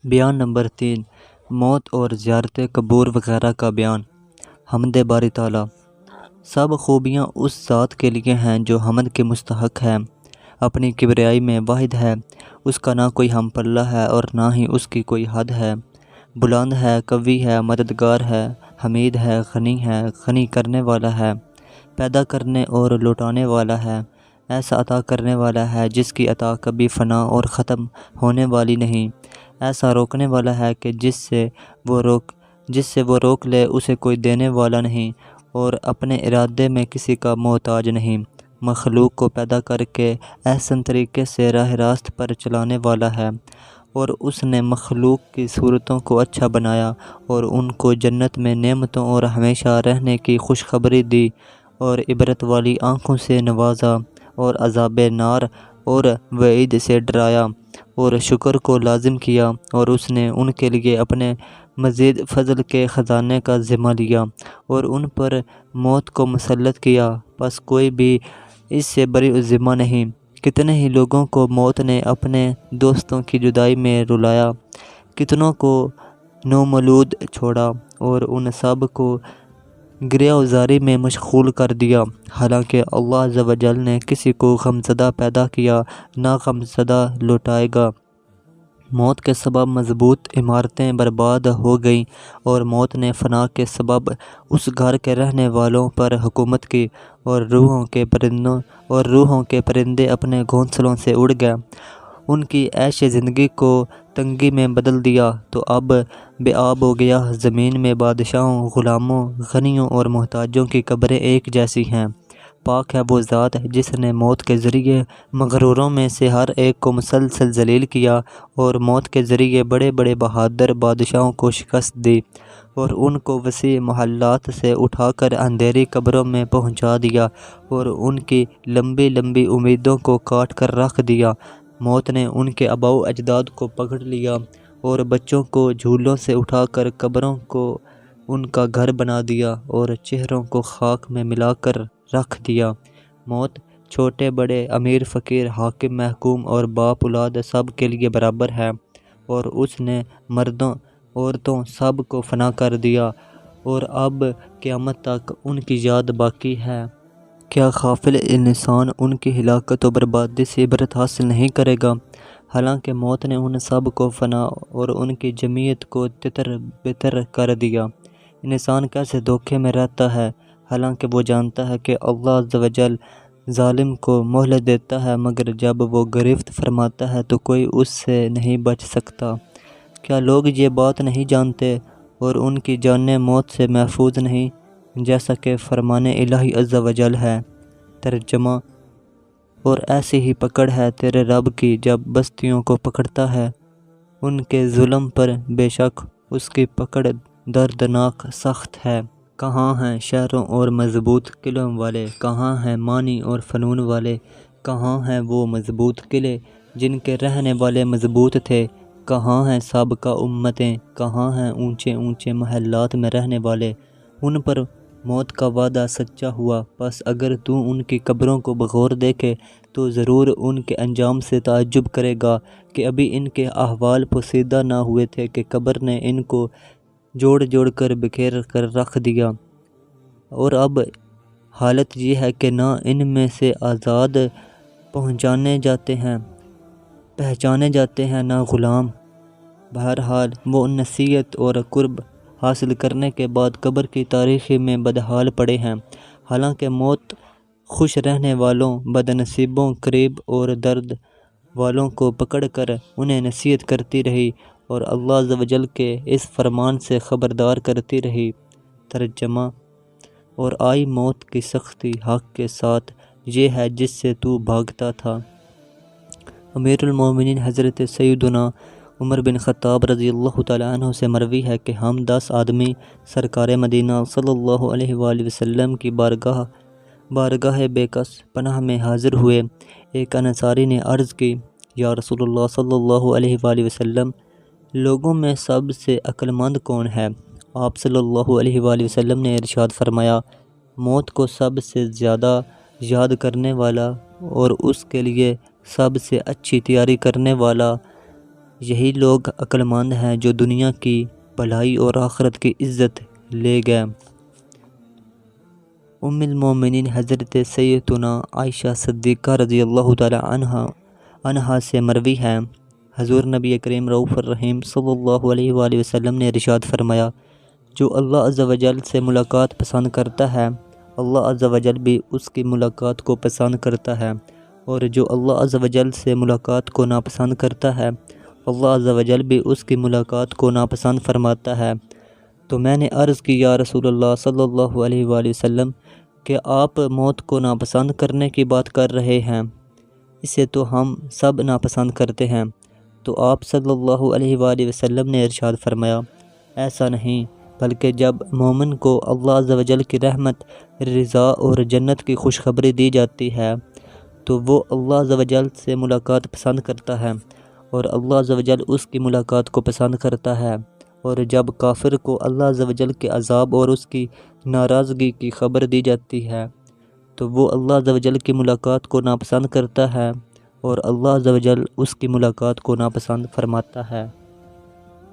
بیان نمبر 3، موت اور زیارت قبور وغیرہ کا بیان۔ حمد باری تعالیٰ۔ سب خوبیاں اس ذات کے لیے ہیں جو حمد کے مستحق ہے، اپنی کبریائی میں واحد ہے، اس کا نہ کوئی ہم پلہ ہے اور نہ ہی اس کی کوئی حد ہے۔ بلند ہے، قوی ہے، مددگار ہے، حمید ہے، غنی کرنے والا ہے، پیدا کرنے اور لوٹانے والا ہے، ایسا عطا کرنے والا ہے جس کی عطا کبھی فنا اور ختم ہونے والی نہیں، ایسا روکنے والا ہے کہ جس سے وہ روک لے اسے کوئی دینے والا نہیں، اور اپنے ارادے میں کسی کا محتاج نہیں۔ مخلوق کو پیدا کر کے احسن طریقے سے راہ راست پر چلانے والا ہے، اور اس نے مخلوق کی صورتوں کو اچھا بنایا اور ان کو جنت میں نعمتوں اور ہمیشہ رہنے کی خوشخبری دی، اور عبرت والی آنکھوں سے نوازا، اور عذاب نار اور وعید سے ڈرایا، اور شکر کو لازم کیا، اور اس نے ان کے لیے اپنے مزید فضل کے خزانے کا ذمہ لیا اور ان پر موت کو مسلط کیا، پس کوئی بھی اس سے بری ذمہ نہیں۔ کتنے ہی لوگوں کو موت نے اپنے دوستوں کی جدائی میں رلایا، کتنوں کو نومولود چھوڑا اور ان سب کو گریہ وزاری میں مشغول کر دیا، حالانکہ اللہ عز و جل نے کسی کو غمزدہ پیدا کیا نہ غمزدہ لوٹائے گا۔ موت کے سبب مضبوط عمارتیں برباد ہو گئیں اور موت نے فنا کے سبب اس گھر کے رہنے والوں پر حکومت کی، اور روحوں کے پرندے اپنے گھونسلوں سے اڑ گئے، ان کی عیش زندگی کو تنگی میں بدل دیا، تو اب بے آب ہو گیا۔ زمین میں بادشاہوں، غلاموں، غنیوں اور محتاجوں کی قبریں ایک جیسی ہیں۔ پاک ہے وہ ذات جس نے موت کے ذریعے مغروروں میں سے ہر ایک کو مسلسل ذلیل کیا، اور موت کے ذریعے بڑے بڑے بہادر بادشاہوں کو شکست دی، اور ان کو وسیع محلات سے اٹھا کر اندھیری قبروں میں پہنچا دیا، اور ان کی لمبی لمبی امیدوں کو کاٹ کر رکھ دیا۔ موت نے ان کے آباء و اجداد کو پکڑ لیا اور بچوں کو جھولوں سے اٹھا کر قبروں کو ان کا گھر بنا دیا، اور چہروں کو خاک میں ملا کر رکھ دیا۔ موت چھوٹے بڑے، امیر فقیر، حاکم محکوم اور باپ اولاد سب کے لیے برابر ہے، اور اس نے مردوں عورتوں سب کو فنا کر دیا، اور اب قیامت تک ان کی یاد باقی ہے۔ کیا غافل انسان ان کی ہلاکت و بربادی سے عبرت حاصل نہیں کرے گا؟ حالانکہ موت نے ان سب کو فنا اور ان کی جمعیت کو تتر بتر کر دیا۔ انسان کیسے دھوکے میں رہتا ہے، حالانکہ وہ جانتا ہے کہ اللہ عز و جل ظالم کو مہلت دیتا ہے، مگر جب وہ گرفت فرماتا ہے تو کوئی اس سے نہیں بچ سکتا۔ کیا لوگ یہ بات نہیں جانتے اور ان کی جانیں موت سے محفوظ نہیں، جیسا کہ فرمان الہی عز و جل ہے۔ ترجمہ: اور ایسی ہی پکڑ ہے تیرے رب کی جب بستیوں کو پکڑتا ہے ان کے ظلم پر، بے شک اس کی پکڑ دردناک سخت ہے۔ کہاں ہیں شہروں اور مضبوط قلعوں والے، کہاں ہیں مانی اور فنون والے، کہاں ہیں وہ مضبوط قلعے جن کے رہنے والے مضبوط تھے، کہاں ہیں سابقہ امتیں، کہاں ہیں اونچے اونچے محلات میں رہنے والے، ان پر موت کا وعدہ سچا ہوا۔ پس اگر تو ان کی قبروں کو بغور دیکھے تو ضرور ان کے انجام سے تعجب کرے گا کہ ابھی ان کے احوال پوشیدہ نہ ہوئے تھے کہ قبر نے ان کو جوڑ جوڑ کر بکھیر کر رکھ دیا، اور اب حالت یہ ہے کہ نہ ان میں سے آزاد پہچانے جاتے ہیں نہ غلام۔ بہرحال وہ نصیحت اور قرب حاصل کرنے کے بعد قبر کی تاریکی میں بدحال پڑے ہیں، حالانکہ موت خوش رہنے والوں، بد نصیبوں، قریب اور درد والوں کو پکڑ کر انہیں نصیحت کرتی رہی اور اللہ عز و جل کے اس فرمان سے خبردار کرتی رہی۔ ترجمہ: اور آئی موت کی سختی حق کے ساتھ، یہ ہے جس سے تو بھاگتا تھا۔ امیر المومنین حضرت سیدنا عمر بن خطاب رضی اللہ تعالیٰ عنہ سے مروی ہے کہ ہم 10 آدمی سرکار مدینہ صلی اللہ علیہ وآلہ وسلم کی بارگاہ بیکس پناہ میں حاضر ہوئے۔ ایک انصاری نے عرض کی، یا رسول اللہ صلی اللہ علیہ وآلہ وسلم، لوگوں میں سب سے عقل مند کون ہے؟ آپ صلی اللہ علیہ وآلہ وسلم نے ارشاد فرمایا، موت کو سب سے زیادہ یاد کرنے والا اور اس کے لیے سب سے اچھی تیاری کرنے والا یہی لوگ عقل مند ہیں جو دنیا کی بھلائی اور آخرت کی عزت لے گئے۔ ام المومنین حضرت سیدتنا عائشہ صدیقہ رضی اللہ تعالی عنہا سے مروی ہے، حضور نبی کریم رؤوف الرحیم صلی اللہ علیہ وآلہ وسلم نے ارشاد فرمایا، جو اللہ عز و جل سے ملاقات پسند کرتا ہے اللہ عز و جل بھی اس کی ملاقات کو پسند کرتا ہے، اور جو اللہ عز و جل سے ملاقات کو ناپسند کرتا ہے اللہ عز و جل بھی اس کی ملاقات کو ناپسند فرماتا ہے۔ تو میں نے عرض کی یا رسول اللہ صلی اللہ علیہ وآلہ وسلم کہ آپ موت کو ناپسند کرنے کی بات کر رہے ہیں، اسے تو ہم سب ناپسند کرتے ہیں۔ تو آپ صلی اللہ علیہ وآلہ وسلم نے ارشاد فرمایا، ایسا نہیں، بلکہ جب مومن کو اللہ عز و جل کی رحمت، رضا اور جنت کی خوشخبری دی جاتی ہے تو وہ اللہ عز و جل سے ملاقات پسند کرتا ہے اور اللہ عز و جل اس کی ملاقات کو پسند کرتا ہے، اور جب کافر کو اللہ عز و جل کے عذاب اور اس کی ناراضگی کی خبر دی جاتی ہے تو وہ اللہ عز و جل کی ملاقات کو ناپسند کرتا ہے اور اللہ عز و جل اس کی ملاقات کو ناپسند فرماتا ہے۔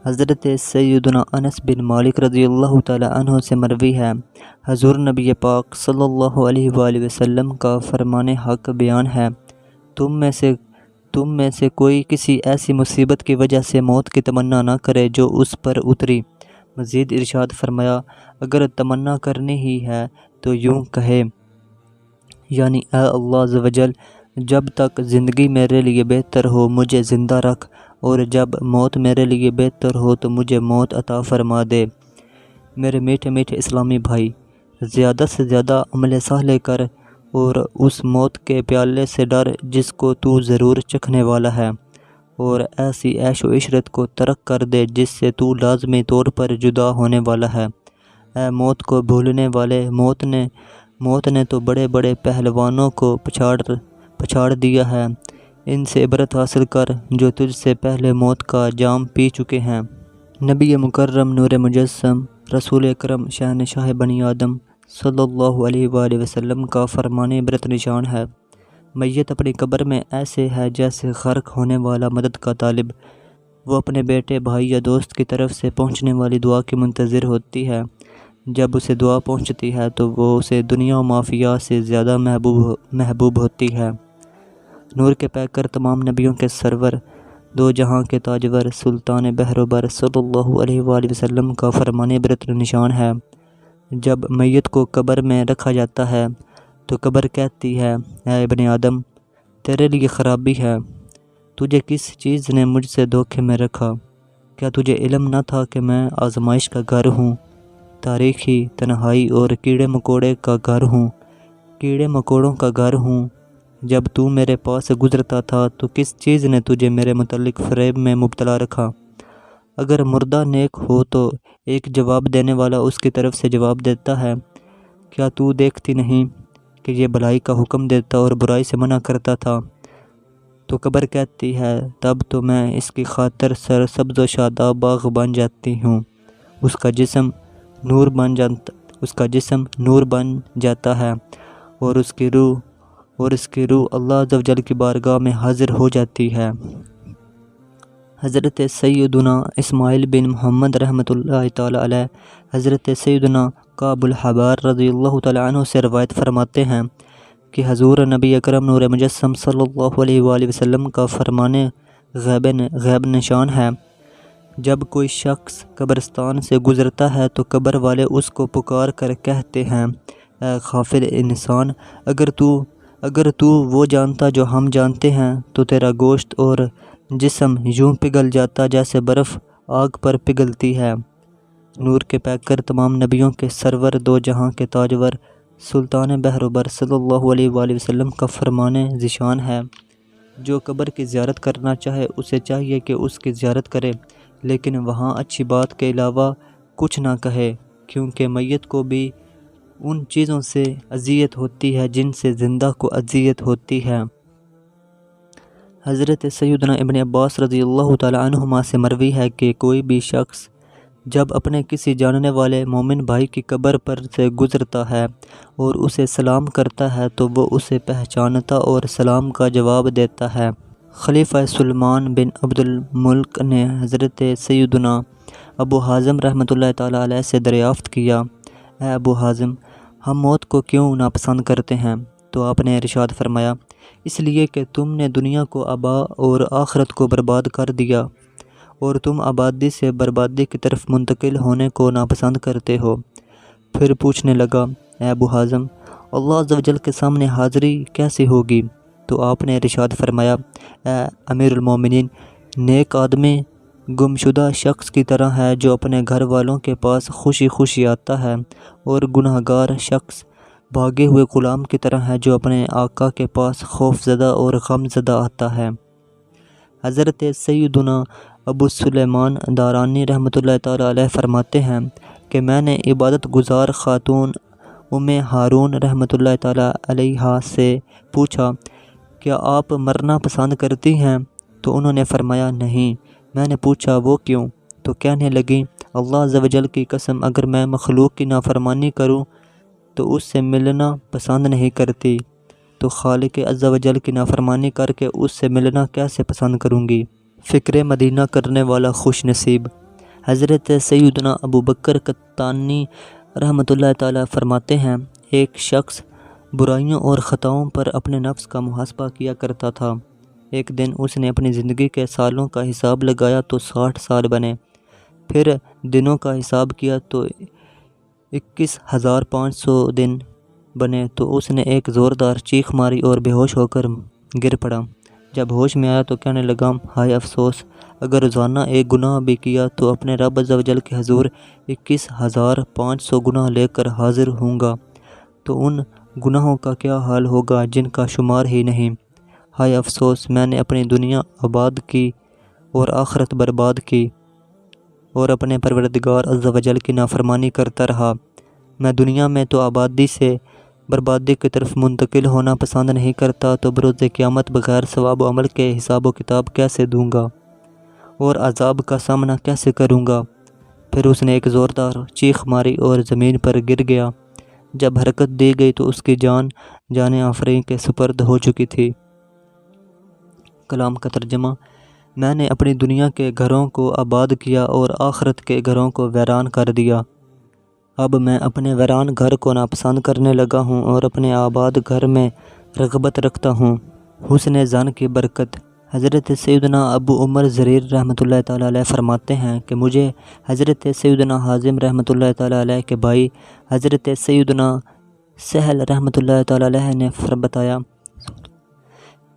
حضرت سیدنا انس بن مالک رضی اللہ تعالی عنہ سے مروی ہے، حضور نبی پاک صلی اللہ علیہ وآلہ وسلم کا فرمان حق بیان ہے، تم میں سے کوئی کسی ایسی مصیبت کی وجہ سے موت کی تمنا نہ کرے جو اس پر اتری۔ مزید ارشاد فرمایا، اگر تمنا کرنی ہی ہے تو یوں کہے، یعنی اے اللہ عز و جل، جب تک زندگی میرے لیے بہتر ہو مجھے زندہ رکھ، اور جب موت میرے لیے بہتر ہو تو مجھے موت عطا فرما دے۔ میرے میٹھے میٹھے اسلامی بھائی، زیادہ سے زیادہ عمل صالح کر اور اس موت کے پیالے سے ڈر جس کو تو ضرور چکھنے والا ہے، اور ایسی عیش و عشرت کو ترک کر دے جس سے تو لازمی طور پر جدا ہونے والا ہے۔ اے موت کو بھولنے والے، موت نے تو بڑے بڑے پہلوانوں کو پچھاڑ دیا ہے، ان سے عبرت حاصل کر جو تجھ سے پہلے موت کا جام پی چکے ہیں۔ نبی مکرم نور مجسم رسول اکرم شہنشاہ بنی آدم صلی اللہ علیہ وآلہ وسلم کا فرمان عبرت نشان ہے، میت اپنی قبر میں ایسے ہے جیسے غرق ہونے والا مدد کا طالب، وہ اپنے بیٹے، بھائی یا دوست کی طرف سے پہنچنے والی دعا کی منتظر ہوتی ہے، جب اسے دعا پہنچتی ہے تو وہ اسے دنیا و مافیہ سے زیادہ محبوب ہوتی ہے۔ نور کے پیکر، تمام نبیوں کے سرور، دو جہاں کے تاجور، سلطان بحر و بر صلی اللہ علیہ وآلہ وسلم کا فرمان عبرت نشان ہے، جب میت کو قبر میں رکھا جاتا ہے تو قبر کہتی ہے، اے ابن آدم، تیرے لیے خرابی ہے، تجھے کس چیز نے مجھ سے دھوکے میں رکھا؟ کیا تجھے علم نہ تھا کہ میں آزمائش کا گھر ہوں، تاریخی، تنہائی اور کیڑے مکوڑوں کا گھر ہوں؟ جب تو میرے پاس سے گزرتا تھا تو کس چیز نے تجھے میرے متعلق فریب میں مبتلا رکھا؟ اگر مردہ نیک ہو تو ایک جواب دینے والا اس کی طرف سے جواب دیتا ہے، کیا تو دیکھتی نہیں کہ یہ بھلائی کا حکم دیتا اور برائی سے منع کرتا تھا؟ تو قبر کہتی ہے، تب تو میں اس کی خاطر سرسبز و شاداب باغ بن جاتی ہوں، اس کا جسم نور بن جاتا ہے اور اس کی روح اللہ عز و جل کی بارگاہ میں حاضر ہو جاتی ہے۔ حضرت سیدنا اسماعیل بن محمد رحمۃ اللہ تعالی علیہ حضرت سیدنا کعب الحبار رضی اللہ تعالی عنہ سے روایت فرماتے ہیں کہ حضور نبی اکرم نور مجسم صلی اللہ علیہ وآلہ وسلم کا فرمان غیب نشان ہے، جب کوئی شخص قبرستان سے گزرتا ہے تو قبر والے اس کو پکار کر کہتے ہیں، اے غافل انسان، اگر تو وہ جانتا جو ہم جانتے ہیں تو تیرا گوشت اور جسم یوں پگھل جاتا جیسے برف آگ پر پگھلتی ہے۔ نور کے پیکر، تمام نبیوں کے سرور، دو جہاں کے تاجور، سلطان بحر و بر صلی اللہ علیہ وآلہ وسلم کا فرمان ذیشان ہے، جو قبر کی زیارت کرنا چاہے اسے چاہیے کہ اس کی زیارت کرے، لیکن وہاں اچھی بات کے علاوہ کچھ نہ کہے، کیونکہ میت کو بھی ان چیزوں سے اذیت ہوتی ہے جن سے زندہ کو اذیت ہوتی ہے۔ حضرت سیدنا ابن عباس رضی اللہ تعالی عنہما سے مروی ہے کہ کوئی بھی شخص جب اپنے کسی جاننے والے مومن بھائی کی قبر پر سے گزرتا ہے اور اسے سلام کرتا ہے تو وہ اسے پہچانتا اور سلام کا جواب دیتا ہے، خلیفہ سلمان بن عبد الملک نے حضرت سیدنا ابو حازم رحمۃ اللہ تعالیٰ علیہ سے دریافت کیا، اے ابو حازم، ہم موت کو کیوں ناپسند کرتے ہیں؟ تو آپ نے ارشاد فرمایا، اس لیے کہ تم نے دنیا کو ابا اور آخرت کو برباد کر دیا، اور تم آبادی سے بربادی کی طرف منتقل ہونے کو ناپسند کرتے ہو۔ پھر پوچھنے لگا، اے ابو حازم، اللہ عز و جل کے سامنے حاضری کیسی ہوگی؟ تو آپ نے ارشاد فرمایا، اے امیر المومنین، نیک آدمی گمشدہ شخص کی طرح ہے جو اپنے گھر والوں کے پاس خوشی خوشی آتا ہے، اور گناہ گار شخص بھاگے ہوئے غلام کی طرح ہے جو اپنے آقا کے پاس خوف زدہ اور غم زدہ آتا ہے۔ حضرت سیدنا ابو سلیمان دارانی رحمۃ اللہ تعالیٰ علیہ فرماتے ہیں کہ میں نے عبادت گزار خاتون ام ہارون رحمۃ اللہ تعالیٰ علیہا سے پوچھا، کیا آپ مرنا پسند کرتی ہیں؟ تو انہوں نے فرمایا، نہیں۔ میں نے پوچھا، وہ کیوں؟ تو کہنے لگیں، اللہ عز و جل کی قسم، اگر میں مخلوق کی نافرمانی کروں تو اس سے ملنا پسند نہیں کرتی، تو خالق عز و جل کی نافرمانی کر کے اس سے ملنا کیسے پسند کروں گی؟ فکر مدینہ کرنے والا خوش نصیب۔ حضرت سیدنا ابو بکر قطانی رحمۃ اللہ تعالیٰ فرماتے ہیں، ایک شخص برائیوں اور خطاؤں پر اپنے نفس کا محاسبہ کیا کرتا تھا۔ ایک دن اس نے اپنی زندگی کے سالوں کا حساب لگایا تو 60 سال بنے، پھر دنوں کا حساب کیا تو 21,500 دن بنے، تو اس نے ایک زوردار چیخ ماری اور بے ہوش ہو کر گر پڑا۔ جب ہوش میں آیا تو کہنے لگا، ہائے افسوس، اگر روزانہ ایک گناہ بھی کیا تو اپنے رب عز و جل کے حضور 21,500 گناہ لے کر حاضر ہوں گا، تو ان گناہوں کا کیا حال ہوگا جن کا شمار ہی نہیں۔ ہائے افسوس، میں نے اپنی دنیا آباد کی اور آخرت برباد کی، اور اپنے پروردگار عز و جل کی نافرمانی کرتا رہا۔ میں دنیا میں تو آبادی سے بربادی کی طرف منتقل ہونا پسند نہیں کرتا، تو بروز قیامت بغیر ثواب و عمل کے حساب و کتاب کیسے دوں گا اور عذاب کا سامنا کیسے کروں گا؟ پھر اس نے ایک زوردار چیخ ماری اور زمین پر گر گیا۔ جب حرکت دی گئی تو اس کی جان آفرین کے سپرد ہو چکی تھی۔ کلام کا ترجمہ، میں نے اپنی دنیا کے گھروں کو آباد کیا اور آخرت کے گھروں کو ویران کر دیا۔ اب میں اپنے ویران گھر کو ناپسند کرنے لگا ہوں اور اپنے آباد گھر میں رغبت رکھتا ہوں۔ حسن ظن کی برکت۔ حضرت سیدنا ابو عمر زریر رحمۃ اللہ تعالیٰ علیہ فرماتے ہیں کہ مجھے حضرت سیدنا حازم رحمۃ اللہ تعالیٰ علیہ کے بھائی حضرت سیدنا سہل رحمۃ اللہ تعالیٰ علیہ نے بتایا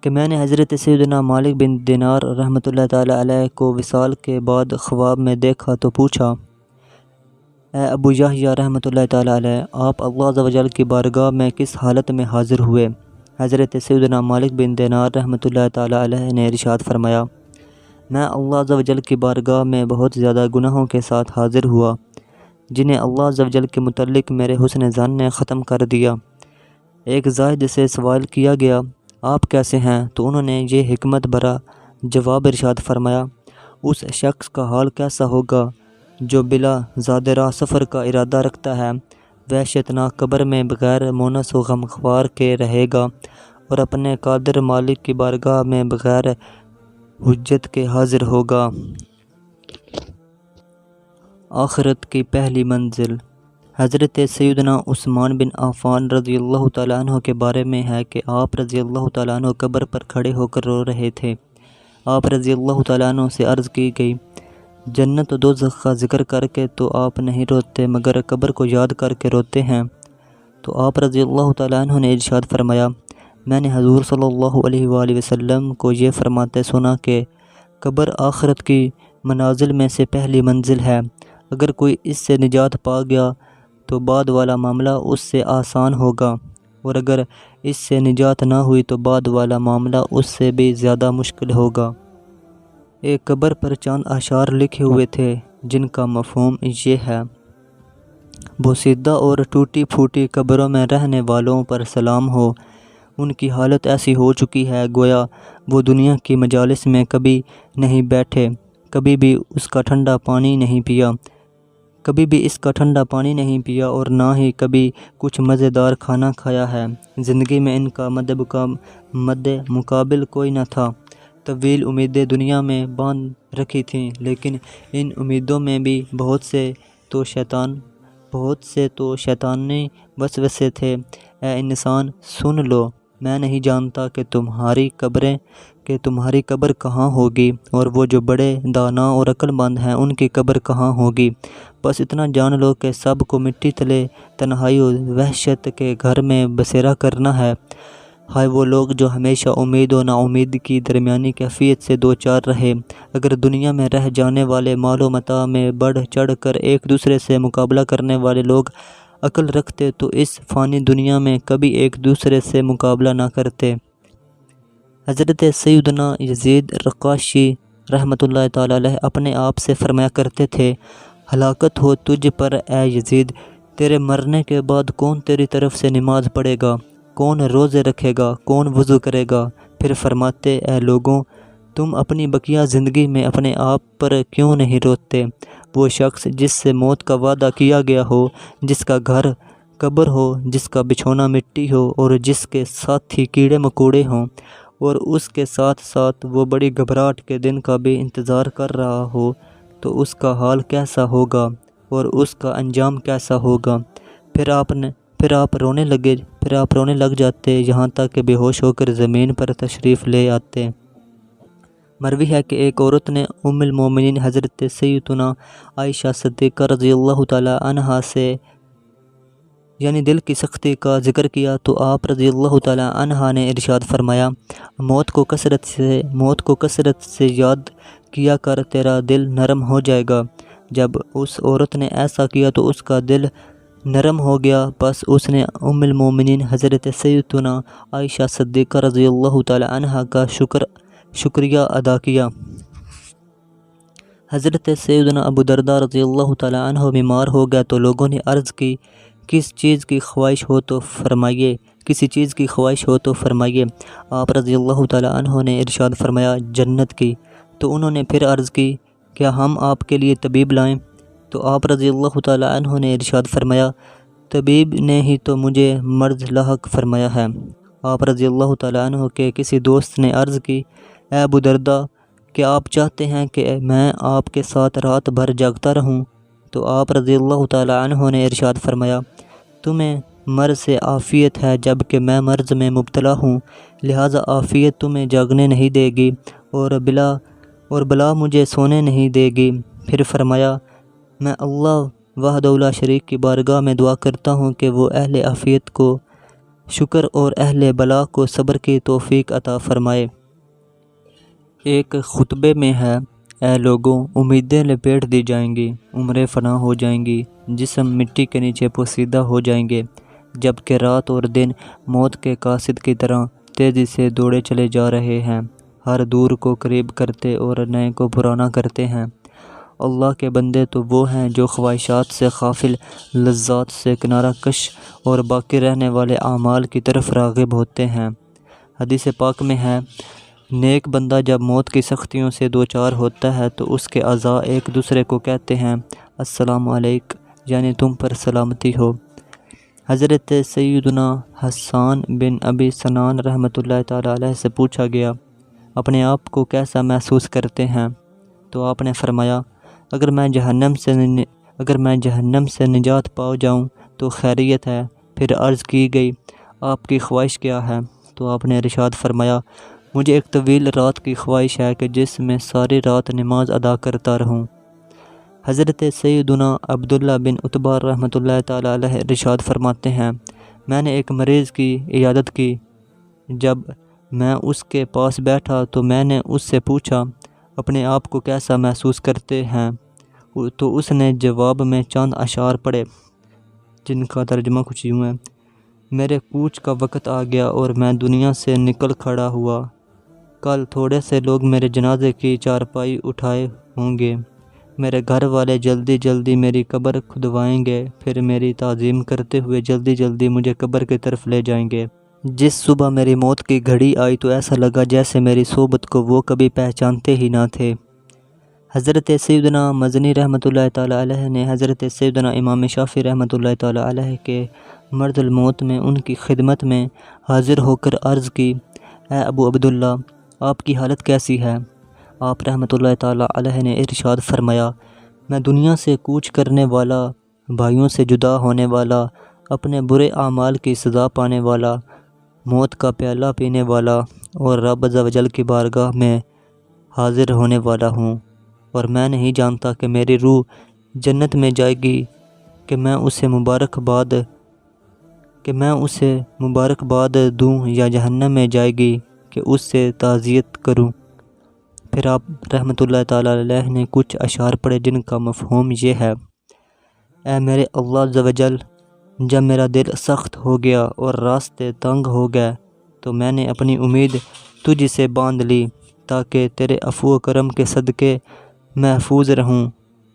کہ میں نے حضرت سیدنا مالک بن دینار رحمۃ اللہ تعالیٰ علیہ کو وصال کے بعد خواب میں دیکھا تو پوچھا، اے ابو یحییٰ رحمۃ اللہ تعالیٰ علیہ، آپ اللہ عز و جل کی بارگاہ میں کس حالت میں حاضر ہوئے؟ حضرت سیدنا مالک بن دینار رحمۃ اللہ تعالیٰ علیہ نے ارشاد فرمایا، میں اللہ عز و جل کی بارگاہ میں بہت زیادہ گناہوں کے ساتھ حاضر ہوا، جنہیں اللہ عز و جل کے متعلق میرے حسن ظن نے ختم کر دیا۔ ایک زاہد سے سوال کیا گیا، آپ کیسے ہیں؟ تو انہوں نے یہ حکمت بھرا جواب ارشاد فرمایا، اس شخص کا حال کیسا ہوگا جو بلا زاد راہ سفر کا ارادہ رکھتا ہے، وحشتناک قبر میں بغیر مونس و غمخوار کے رہے گا، اور اپنے قادر مالک کی بارگاہ میں بغیر حجت کے حاضر ہوگا۔ آخرت کی پہلی منزل۔ حضرت سیدنا عثمان بن عفان رضی اللہ تعالیٰ عنہ کے بارے میں ہے کہ آپ رضی اللہ تعالیٰ عنہ قبر پر کھڑے ہو کر رو رہے تھے۔ آپ رضی اللہ تعالیٰ عنہ سے عرض کی گئی، جنت و دوزخ کا ذکر کر کے تو آپ نہیں روتے مگر قبر کو یاد کر کے روتے ہیں۔ تو آپ رضی اللہ تعالیٰ عنہ نے ارشاد فرمایا، میں نے حضور صلی اللہ علیہ وآلہ وسلم کو یہ فرماتے سنا کہ قبر آخرت کی منازل میں سے پہلی منزل ہے، اگر کوئی اس سے نجات پا گیا تو بعد والا معاملہ اس سے آسان ہوگا، اور اگر اس سے نجات نہ ہوئی تو بعد والا معاملہ اس سے بھی زیادہ مشکل ہوگا۔ ایک قبر پر چند اشعار لکھے ہوئے تھے جن کا مفہوم یہ ہے، بوسیدہ اور ٹوٹی پھوٹی قبروں میں رہنے والوں پر سلام ہو، ان کی حالت ایسی ہو چکی ہے گویا وہ دنیا کی مجالس میں کبھی نہیں بیٹھے، کبھی بھی اس کا ٹھنڈا پانی نہیں پیا اور نہ ہی کبھی کچھ مزیدار کھانا کھایا ہے۔ زندگی میں ان کا مد مقابل کوئی نہ تھا، طویل امیدیں دنیا میں باندھ رکھی تھیں، لیکن ان امیدوں میں بھی بہت سے تو شیطانی وسوسے تھے۔ اے انسان، سن لو، میں نہیں جانتا کہ تمہاری قبر کہاں ہوگی، اور وہ جو بڑے دانا اور عقل مند ہیں ان کی قبر کہاں ہوگی۔ بس اتنا جان لو کہ سب کو مٹی تلے تنہائی و وحشت کے گھر میں بسیرا کرنا ہے۔ ہائے وہ لوگ جو ہمیشہ امید و ناامید کی درمیانی کیفیت سے دوچار رہے۔ اگر دنیا میں رہ جانے والے مال و متاع میں بڑھ چڑھ کر ایک دوسرے سے مقابلہ کرنے والے لوگ عقل رکھتے تو اس فانی دنیا میں کبھی ایک دوسرے سے مقابلہ نہ کرتے۔ حضرت سیدنا یزید رقاشی رحمۃ اللہ تعالیٰ علیہ اپنے آپ سے فرمایا کرتے تھے، ہلاکت ہو تجھ پر اے یزید، تیرے مرنے کے بعد کون تیری طرف سے نماز پڑھے گا، کون روزے رکھے گا، کون وضو کرے گا؟ پھر فرماتے، اے لوگوں، تم اپنی بقیہ زندگی میں اپنے آپ پر کیوں نہیں روتے؟ وہ شخص جس سے موت کا وعدہ کیا گیا ہو، جس کا گھر قبر ہو، جس کا بچھونا مٹی ہو، اور جس کے ساتھی کیڑے مکوڑے ہوں، اور اس کے ساتھ ساتھ وہ بڑی گھبراہٹ کے دن کا بھی انتظار کر رہا ہو، تو اس کا حال کیسا ہوگا اور اس کا انجام کیسا ہوگا؟ پھر آپ رونے لگ جاتے، یہاں تک کہ بے ہوش ہو کر زمین پر تشریف لے آتے۔ مروی ہے کہ ایک عورت نے ام المومنین حضرت سیدتنا عائشہ صدیقہ رضی اللہ تعالی عنہا سے یعنی دل کی سختی کا ذکر کیا تو آپ رضی اللہ تعالی عنہا نے ارشاد فرمایا، موت کو کثرت سے یاد کیا کر، تیرا دل نرم ہو جائے گا۔ جب اس عورت نے ایسا کیا تو اس کا دل نرم ہو گیا، بس اس نے ام المومنین حضرت سیدتنا عائشہ صدیقہ رضی اللہ تعالی عنہا کا شکریہ ادا کیا۔ حضرت سیدنا ابو درداء رضی اللہ تعالی عنہ بیمار ہو گیا تو لوگوں نے عرض کی، کسی چیز کی خواہش ہو تو فرمائیے۔ آپ رضی اللہ تعالی عنہ نے ارشاد فرمایا، جنت کی۔ تو انہوں نے پھر عرض کی، کیا ہم آپ کے لیے طبیب لائیں؟ تو آپ رضی اللہ تعالی عنہ نے ارشاد فرمایا، طبیب نے ہی تو مجھے مرض لاحق فرمایا ہے۔ آپ رضی اللہ تعالی عنہ کے کسی دوست نے عرض کی، اے ابو درداء، کیا آپ چاہتے ہیں کہ میں آپ کے ساتھ رات بھر جاگتا رہوں؟ تو آپ رضی اللہ تعالی عنہ نے ارشاد فرمایا، تمہیں مرض سے عافیت ہے جبکہ میں مرض میں مبتلا ہوں، لہٰذا عافیت تمہیں جاگنے نہیں دے گی اور بلا مجھے سونے نہیں دے گی۔ پھر فرمایا، میں اللہ وحدہ لا شریک کی بارگاہ میں دعا کرتا ہوں کہ وہ اہل عافیت کو شکر اور اہل بلا کو صبر کی توفیق عطا فرمائے۔ ایک خطبے میں ہے، اے لوگوں، امیدیں لپیٹ دی جائیں گی، عمریں فنا ہو جائیں گی، جسم مٹی کے نیچے پوسیدہ ہو جائیں گے، جبکہ رات اور دن موت کے قاصد کی طرح تیزی سے دوڑے چلے جا رہے ہیں، ہر دور کو قریب کرتے اور نئے کو پرانا کرتے ہیں۔ اللہ کے بندے تو وہ ہیں جو خواہشات سے غافل، لذات سے کنارہ کش اور باقی رہنے والے اعمال کی طرف راغب ہوتے ہیں۔ حدیث پاک میں ہے، نیک بندہ جب موت کی سختیوں سے دوچار ہوتا ہے تو اس کے اعضاء ایک دوسرے کو کہتے ہیں، السلام علیک، یعنی تم پر سلامتی ہو۔ حضرت سیدنا حسان بن ابی سنان رحمۃ اللہ تعالی علیہ سے پوچھا گیا، اپنے آپ کو کیسا محسوس کرتے ہیں؟ تو آپ نے فرمایا، اگر میں جہنم سے نجات پا جاؤں تو خیریت ہے۔ پھر عرض کی گئی، آپ کی خواہش کیا ہے؟ تو آپ نے ارشاد فرمایا، مجھے ایک طویل رات کی خواہش ہے کہ جس میں ساری رات نماز ادا کرتا رہوں۔ حضرت سیدنا عبداللہ بن عتبہ رحمۃ اللہ تعالی علیہ ارشاد فرماتے ہیں، میں نے ایک مریض کی عیادت کی، جب میں اس کے پاس بیٹھا تو میں نے اس سے پوچھا، اپنے آپ کو کیسا محسوس کرتے ہیں؟ تو اس نے جواب میں چند اشعار پڑھے جن کا ترجمہ کچھ یوں ہے، میرے کوچ کا وقت آ گیا اور میں دنیا سے نکل کھڑا ہوا، کل تھوڑے سے لوگ میرے جنازے کی چارپائی اٹھائے ہوں گے، میرے گھر والے جلدی جلدی میری قبر کھدوائیں گے، پھر میری تعظیم کرتے ہوئے جلدی جلدی مجھے قبر کی طرف لے جائیں گے۔ جس صبح میری موت کی گھڑی آئی تو ایسا لگا جیسے میری صحبت کو وہ کبھی پہچانتے ہی نہ تھے۔ حضرت سیدنا مزنی رحمۃ اللہ تعالی علیہ نے حضرت سیدنا امام شافعی رحمۃ اللہ تعالی علیہ کے مرض الموت میں ان کی خدمت میں حاضر ہو کر عرض کی، اے ابو عبداللہ، آپ کی حالت کیسی ہے؟ آپ رحمۃ اللہ تعالیٰ علیہ نے ارشاد فرمایا، میں دنیا سے کوچ کرنے والا، بھائیوں سے جدا ہونے والا، اپنے برے اعمال کی سزا پانے والا، موت کا پیالہ پینے والا اور رب عز و جل کی بارگاہ میں حاضر ہونے والا ہوں، اور میں نہیں جانتا کہ میری روح جنت میں جائے گی کہ میں اسے مبارکباد دوں یا جہنم میں جائے گی کہ اس سے تعزیت کروں۔ پھر آپ رحمۃ اللہ تعالیٰ علیہ نے کچھ اشعار پڑھے جن کا مفہوم یہ ہے، اے میرے اللہ عز و جل، جب میرا دل سخت ہو گیا اور راستے تنگ ہو گئے تو میں نے اپنی امید تجھ سے باندھ لی تاکہ تیرے عفو و کرم کے صدقے محفوظ رہوں۔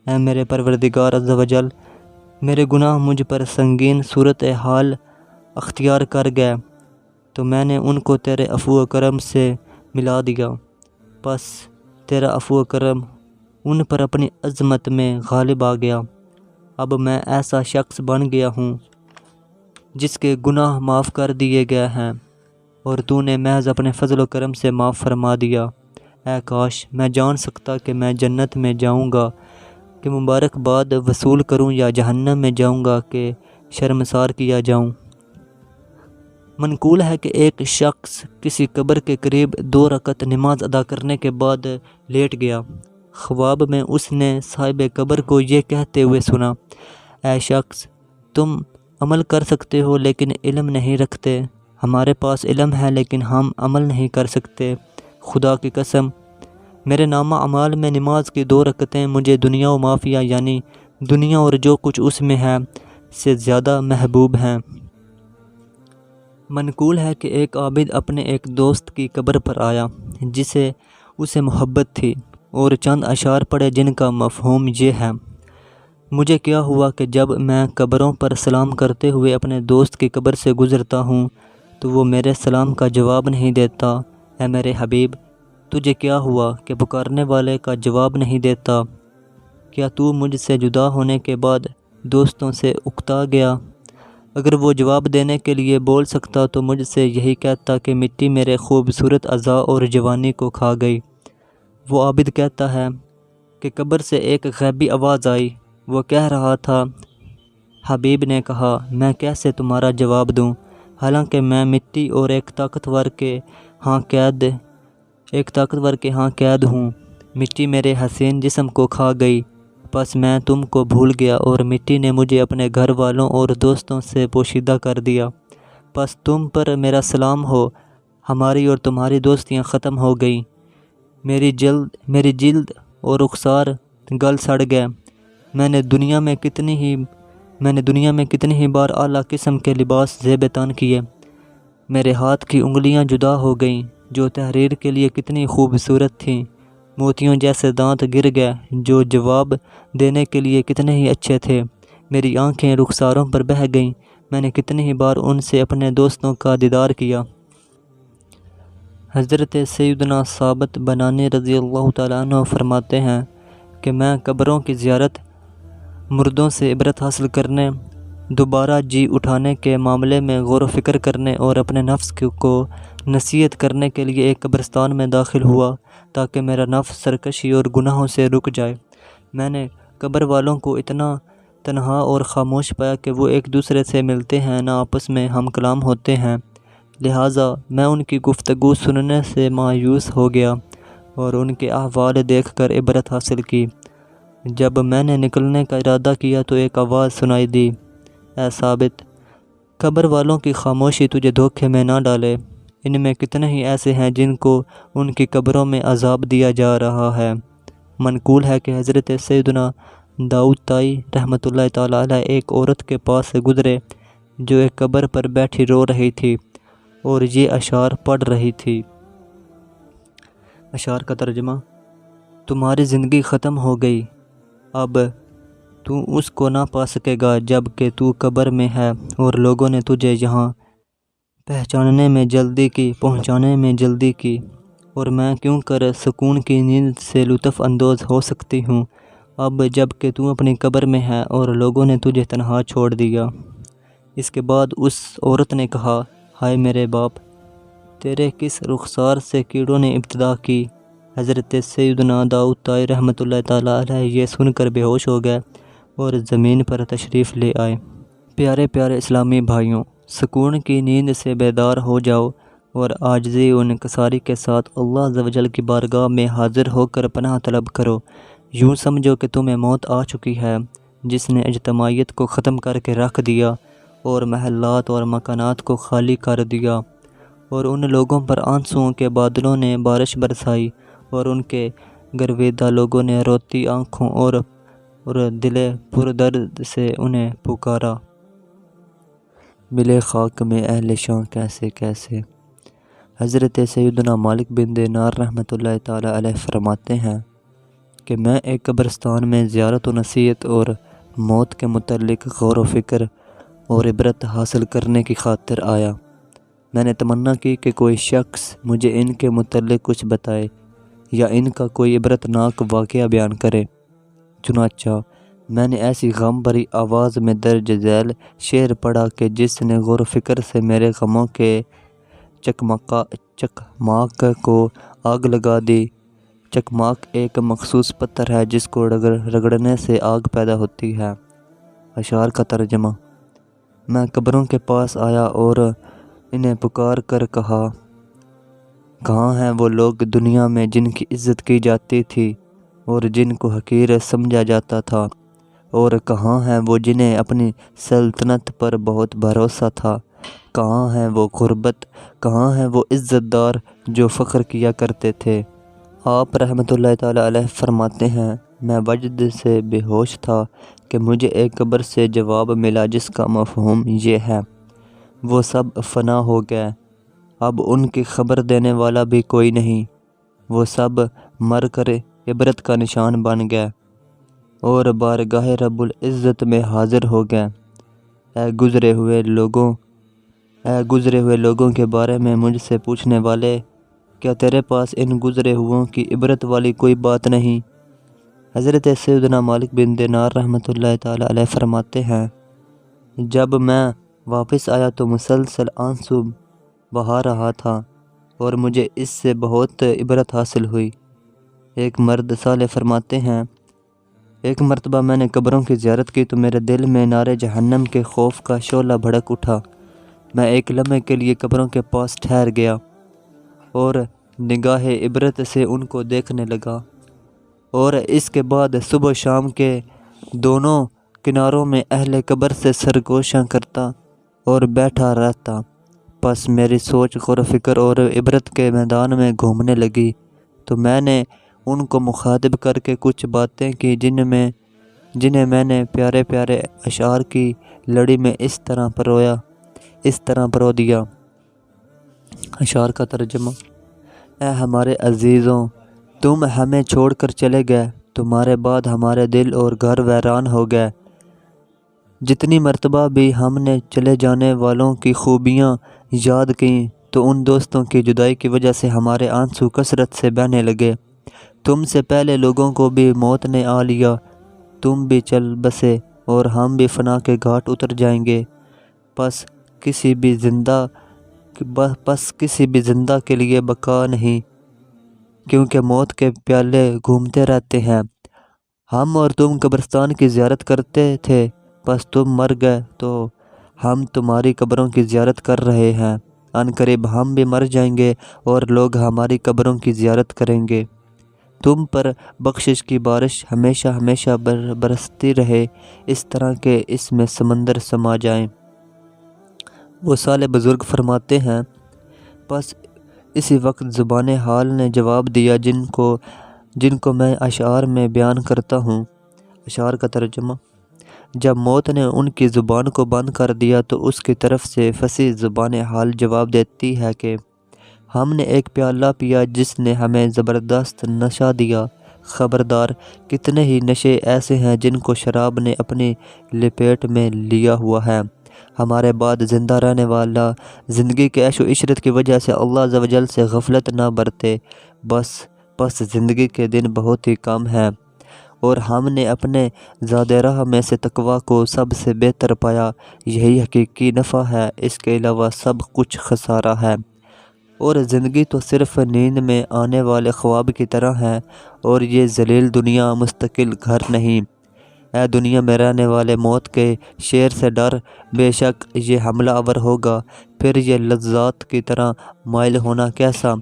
اے میرے پروردگار عز و جل، میرے گناہ مجھ پر سنگین صورتحال اختیار کر گئے تو میں نے ان کو تیرے عفو و کرم سے ملا دیا، پس تیرا عفو و کرم ان پر اپنی عظمت میں غالب آ گیا۔ اب میں ایسا شخص بن گیا ہوں جس کے گناہ معاف کر دیے گئے ہیں اور تو نے محض اپنے فضل و کرم سے معاف فرما دیا۔ اے کاش میں جان سکتا کہ میں جنت میں جاؤں گا کہ مبارکباد وصول کروں یا جہنم میں جاؤں گا کہ شرمسار کیا جاؤں۔ منقول ہے کہ ایک شخص کسی قبر کے قریب 2 رکعت نماز ادا کرنے کے بعد لیٹ گیا۔ خواب میں اس نے صاحب قبر کو یہ کہتے ہوئے سنا، اے شخص، تم عمل کر سکتے ہو لیکن علم نہیں رکھتے، ہمارے پاس علم ہے لیکن ہم عمل نہیں کر سکتے۔ خدا کی قسم، میرے نامہ اعمال میں نماز کی 2 رکعتیں مجھے دنیا و مافیہ یعنی دنیا اور جو کچھ اس میں ہے سے زیادہ محبوب ہیں۔ منقول ہے کہ ایک عابد اپنے ایک دوست کی قبر پر آیا جسے اسے محبت تھی اور چند اشعار پڑھے جن کا مفہوم یہ ہے، مجھے کیا ہوا کہ جب میں قبروں پر سلام کرتے ہوئے اپنے دوست کی قبر سے گزرتا ہوں تو وہ میرے سلام کا جواب نہیں دیتا۔ اے میرے حبیب، تجھے کیا ہوا کہ پکارنے والے کا جواب نہیں دیتا؟ کیا تو مجھ سے جدا ہونے کے بعد دوستوں سے اکتا گیا؟ اگر وہ جواب دینے کے لیے بول سکتا تو مجھ سے یہی کہتا کہ مٹی میرے خوبصورت اعضاء اور جوانی کو کھا گئی۔ وہ عابد کہتا ہے کہ قبر سے ایک غیبی آواز آئی، وہ کہہ رہا تھا، حبیب نے کہا، میں کیسے تمہارا جواب دوں، حالانکہ میں مٹی اور ایک طاقتور کے ہاں قید ہوں۔ مٹی میرے حسین جسم کو کھا گئی، پس میں تم کو بھول گیا اور مٹی نے مجھے اپنے گھر والوں اور دوستوں سے پوشیدہ کر دیا، پس تم پر میرا سلام ہو، ہماری اور تمہاری دوستیاں ختم ہو گئیں، میری جلد اور رخسار گل سڑ گئے۔ میں نے دنیا میں کتنی ہی بار اعلیٰ قسم کے لباس زیب تن کیے، میرے ہاتھ کی انگلیاں جدا ہو گئیں جو تحریر کے لیے کتنی خوبصورت تھیں، موتیوں جیسے دانت گر گئے جو جواب دینے کے لیے کتنے ہی اچھے تھے، میری آنکھیں رخساروں پر بہہ گئیں، میں نے کتنی ہی بار ان سے اپنے دوستوں کا دیدار کیا۔ حضرت سیدنا ثابت بنانی رضی اللہ تعالیٰ عنہ فرماتے ہیں کہ میں قبروں کی زیارت، مردوں سے عبرت حاصل کرنے، دوبارہ جی اٹھانے کے معاملے میں غور و فکر کرنے اور اپنے نفس کو نصیحت کرنے کے لیے ایک قبرستان میں داخل ہوا تاکہ میرا نفس سرکشی اور گناہوں سے رک جائے۔ میں نے قبر والوں کو اتنا تنہا اور خاموش پایا کہ وہ ایک دوسرے سے ملتے ہیں نہ آپس میں ہم کلام ہوتے ہیں، لہٰذا میں ان کی گفتگو سننے سے مایوس ہو گیا اور ان کے احوال دیکھ کر عبرت حاصل کی۔ جب میں نے نکلنے کا ارادہ کیا تو ایک آواز سنائی دی، اے ثابت، قبر والوں کی خاموشی تجھے دھوکے میں نہ ڈالے، ان میں کتنے ہی ایسے ہیں جن کو ان کی قبروں میں عذاب دیا جا رہا ہے۔ منقول ہے کہ حضرت سیدنا داؤد طائی رحمۃ اللہ تعالیٰ علیہ ایک عورت کے پاس سے گزرے جو ایک قبر پر بیٹھی رو رہی تھی اور یہ اشعار پڑھ رہی تھی۔ اشعار کا ترجمہ، تمہاری زندگی ختم ہو گئی، اب تو اس کو نہ پا سکے گا جب کہ تو قبر میں ہے، اور لوگوں نے تجھے یہاں پہنچانے میں جلدی کی، اور میں کیوں کر سکون کی نیند سے لطف اندوز ہو سکتی ہوں اب جب کہ تو اپنی قبر میں ہے اور لوگوں نے تجھے تنہا چھوڑ دیا۔ اس کے بعد اس عورت نے کہا، ہائے میرے باپ، تیرے کس رخسار سے کیڑوں نے ابتدا کی۔ حضرت سیدنا داؤد طائی رحمۃ اللہ تعالیٰ علیہ یہ سن کر بے ہوش ہو گئے اور زمین پر تشریف لے آئے۔ پیارے پیارے اسلامی بھائیوں، سکون کی نیند سے بیدار ہو جاؤ اور عاجزی و انکساری کے ساتھ اللہ عز و جل کی بارگاہ میں حاضر ہو کر پناہ طلب کرو۔ یوں سمجھو کہ تمہیں موت آ چکی ہے، جس نے اجتماعیت کو ختم کر کے رکھ دیا اور محلات اور مکانات کو خالی کر دیا، اور ان لوگوں پر آنسوؤں کے بادلوں نے بارش برسائی، اور ان کے گرویدہ لوگوں نے روتی آنکھوں اور دل پر درد سے انہیں پکارا۔ ملے خاک میں اہل شاں کیسے کیسے۔ حضرت سیدنا مالک بن دینار رحمۃ اللہ تعالیٰ علیہ فرماتے ہیں کہ میں ایک قبرستان میں زیارت و نصیحت اور موت کے متعلق غور و فکر اور عبرت حاصل کرنے کی خاطر آیا۔ میں نے تمنا کی کہ کوئی شخص مجھے ان کے متعلق کچھ بتائے یا ان کا کوئی عبرت ناک واقعہ بیان کرے۔ چنانچہ میں نے ایسی غم بھری آواز میں درج ذیل شعر پڑھا کہ جس نے غور و فکر سے میرے غموں کے چکماک کو آگ لگا دی۔ چکماک ایک مخصوص پتھر ہے جس کو رگڑنے سے آگ پیدا ہوتی ہے۔ اشعار کا ترجمہ۔ میں قبروں کے پاس آیا اور انہیں پکار کر کہا، کہاں ہیں وہ لوگ دنیا میں جن کی عزت کی جاتی تھی اور جن کو حقیر سمجھا جاتا تھا، اور کہاں ہیں وہ جنہیں اپنی سلطنت پر بہت بھروسہ تھا؟ کہاں ہیں وہ غربت؟ کہاں ہیں وہ عزت دار جو فخر کیا کرتے تھے؟ آپ رحمۃ اللہ تعالیٰ علیہ فرماتے ہیں، میں وجد سے بے ہوش تھا کہ مجھے ایک قبر سے جواب ملا جس کا مفہوم یہ ہے، وہ سب فنا ہو گئے، اب ان کی خبر دینے والا بھی کوئی نہیں، وہ سب مر کر عبرت کا نشان بن گئے اور بارگاہ رب العزت میں حاضر ہو گئے۔ اے گزرے ہوئے لوگوں کے بارے میں مجھ سے پوچھنے والے، کیا تیرے پاس ان گزرے ہوئوں کی عبرت والی کوئی بات نہیں؟ حضرت سیدنا مالک بن دینار رحمۃ اللہ تعالیٰ علیہ فرماتے ہیں، جب میں واپس آیا تو مسلسل آنسو بہا رہا تھا اور مجھے اس سے بہت عبرت حاصل ہوئی۔ ایک مرد صالح فرماتے ہیں، ایک مرتبہ میں نے قبروں کی زیارت کی تو میرے دل میں نار جہنم کے خوف کا شعلہ بھڑک اٹھا۔ میں ایک لمحے کے لیے قبروں کے پاس ٹھہر گیا اور نگاہ عبرت سے ان کو دیکھنے لگا، اور اس کے بعد صبح و شام کے دونوں کناروں میں اہل قبر سے سرگوشیاں کرتا اور بیٹھا رہتا۔ پس میری سوچ غور و فکر اور عبرت کے میدان میں گھومنے لگی تو میں نے ان کو مخاطب کر کے کچھ باتیں کی جنہیں میں نے پیارے پیارے اشعار کی لڑی میں اس طرح پرو دیا۔ اشعار کا ترجمہ۔ اے ہمارے عزیزوں، تم ہمیں چھوڑ کر چلے گئے، تمہارے بعد ہمارے دل اور گھر ویران ہو گئے۔ جتنی مرتبہ بھی ہم نے چلے جانے والوں کی خوبیاں یاد کیں تو ان دوستوں کی جدائی کی وجہ سے ہمارے آنسو کثرت سے بہنے لگے۔ تم سے پہلے لوگوں کو بھی موت نے آ لیا، تم بھی چل بسے اور ہم بھی فنا کے گھاٹ اتر جائیں گے۔ پس کسی بھی زندہ کے لیے بقا نہیں، کیونکہ موت کے پیالے گھومتے رہتے ہیں۔ ہم اور تم قبرستان کی زیارت کرتے تھے، پس تم مر گئے تو ہم تمہاری قبروں کی زیارت کر رہے ہیں۔ ان قریب ہم بھی مر جائیں گے اور لوگ ہماری قبروں کی زیارت کریں گے۔ تم پر بخشش کی بارش ہمیشہ ہمیشہ برستی رہے، اس طرح کہ اس میں سمندر سما جائیں۔ وہ صالح بزرگ فرماتے ہیں، پس اسی وقت زبان حال نے جواب دیا جن کو میں اشعار میں بیان کرتا ہوں۔ اشعار کا ترجمہ۔ جب موت نے ان کی زبان کو بند کر دیا تو اس کی طرف سے فصیح زبان حال جواب دیتی ہے کہ ہم نے ایک پیالہ پیا جس نے ہمیں زبردست نشہ دیا۔ خبردار، کتنے ہی نشے ایسے ہیں جن کو شراب نے اپنی لپیٹ میں لیا ہوا ہے۔ ہمارے بعد زندہ رہنے والا زندگی کے عیش و عشرت کی وجہ سے اللہ عز و جل سے غفلت نہ برتے، بس زندگی کے دن بہت ہی کم ہیں، اور ہم نے اپنے زاد راہ میں سے تقویٰ کو سب سے بہتر پایا۔ یہی حقیقی نفع ہے، اس کے علاوہ سب کچھ خسارہ ہے۔ اور زندگی تو صرف نیند میں آنے والے خواب کی طرح ہے، اور یہ ذلیل دنیا مستقل گھر نہیں۔ اے دنیا میں رہنے والے، موت کے شیر سے ڈر، بے شک یہ حملہ آور ہوگا، پھر یہ لذات کی طرح مائل ہونا کیسا؟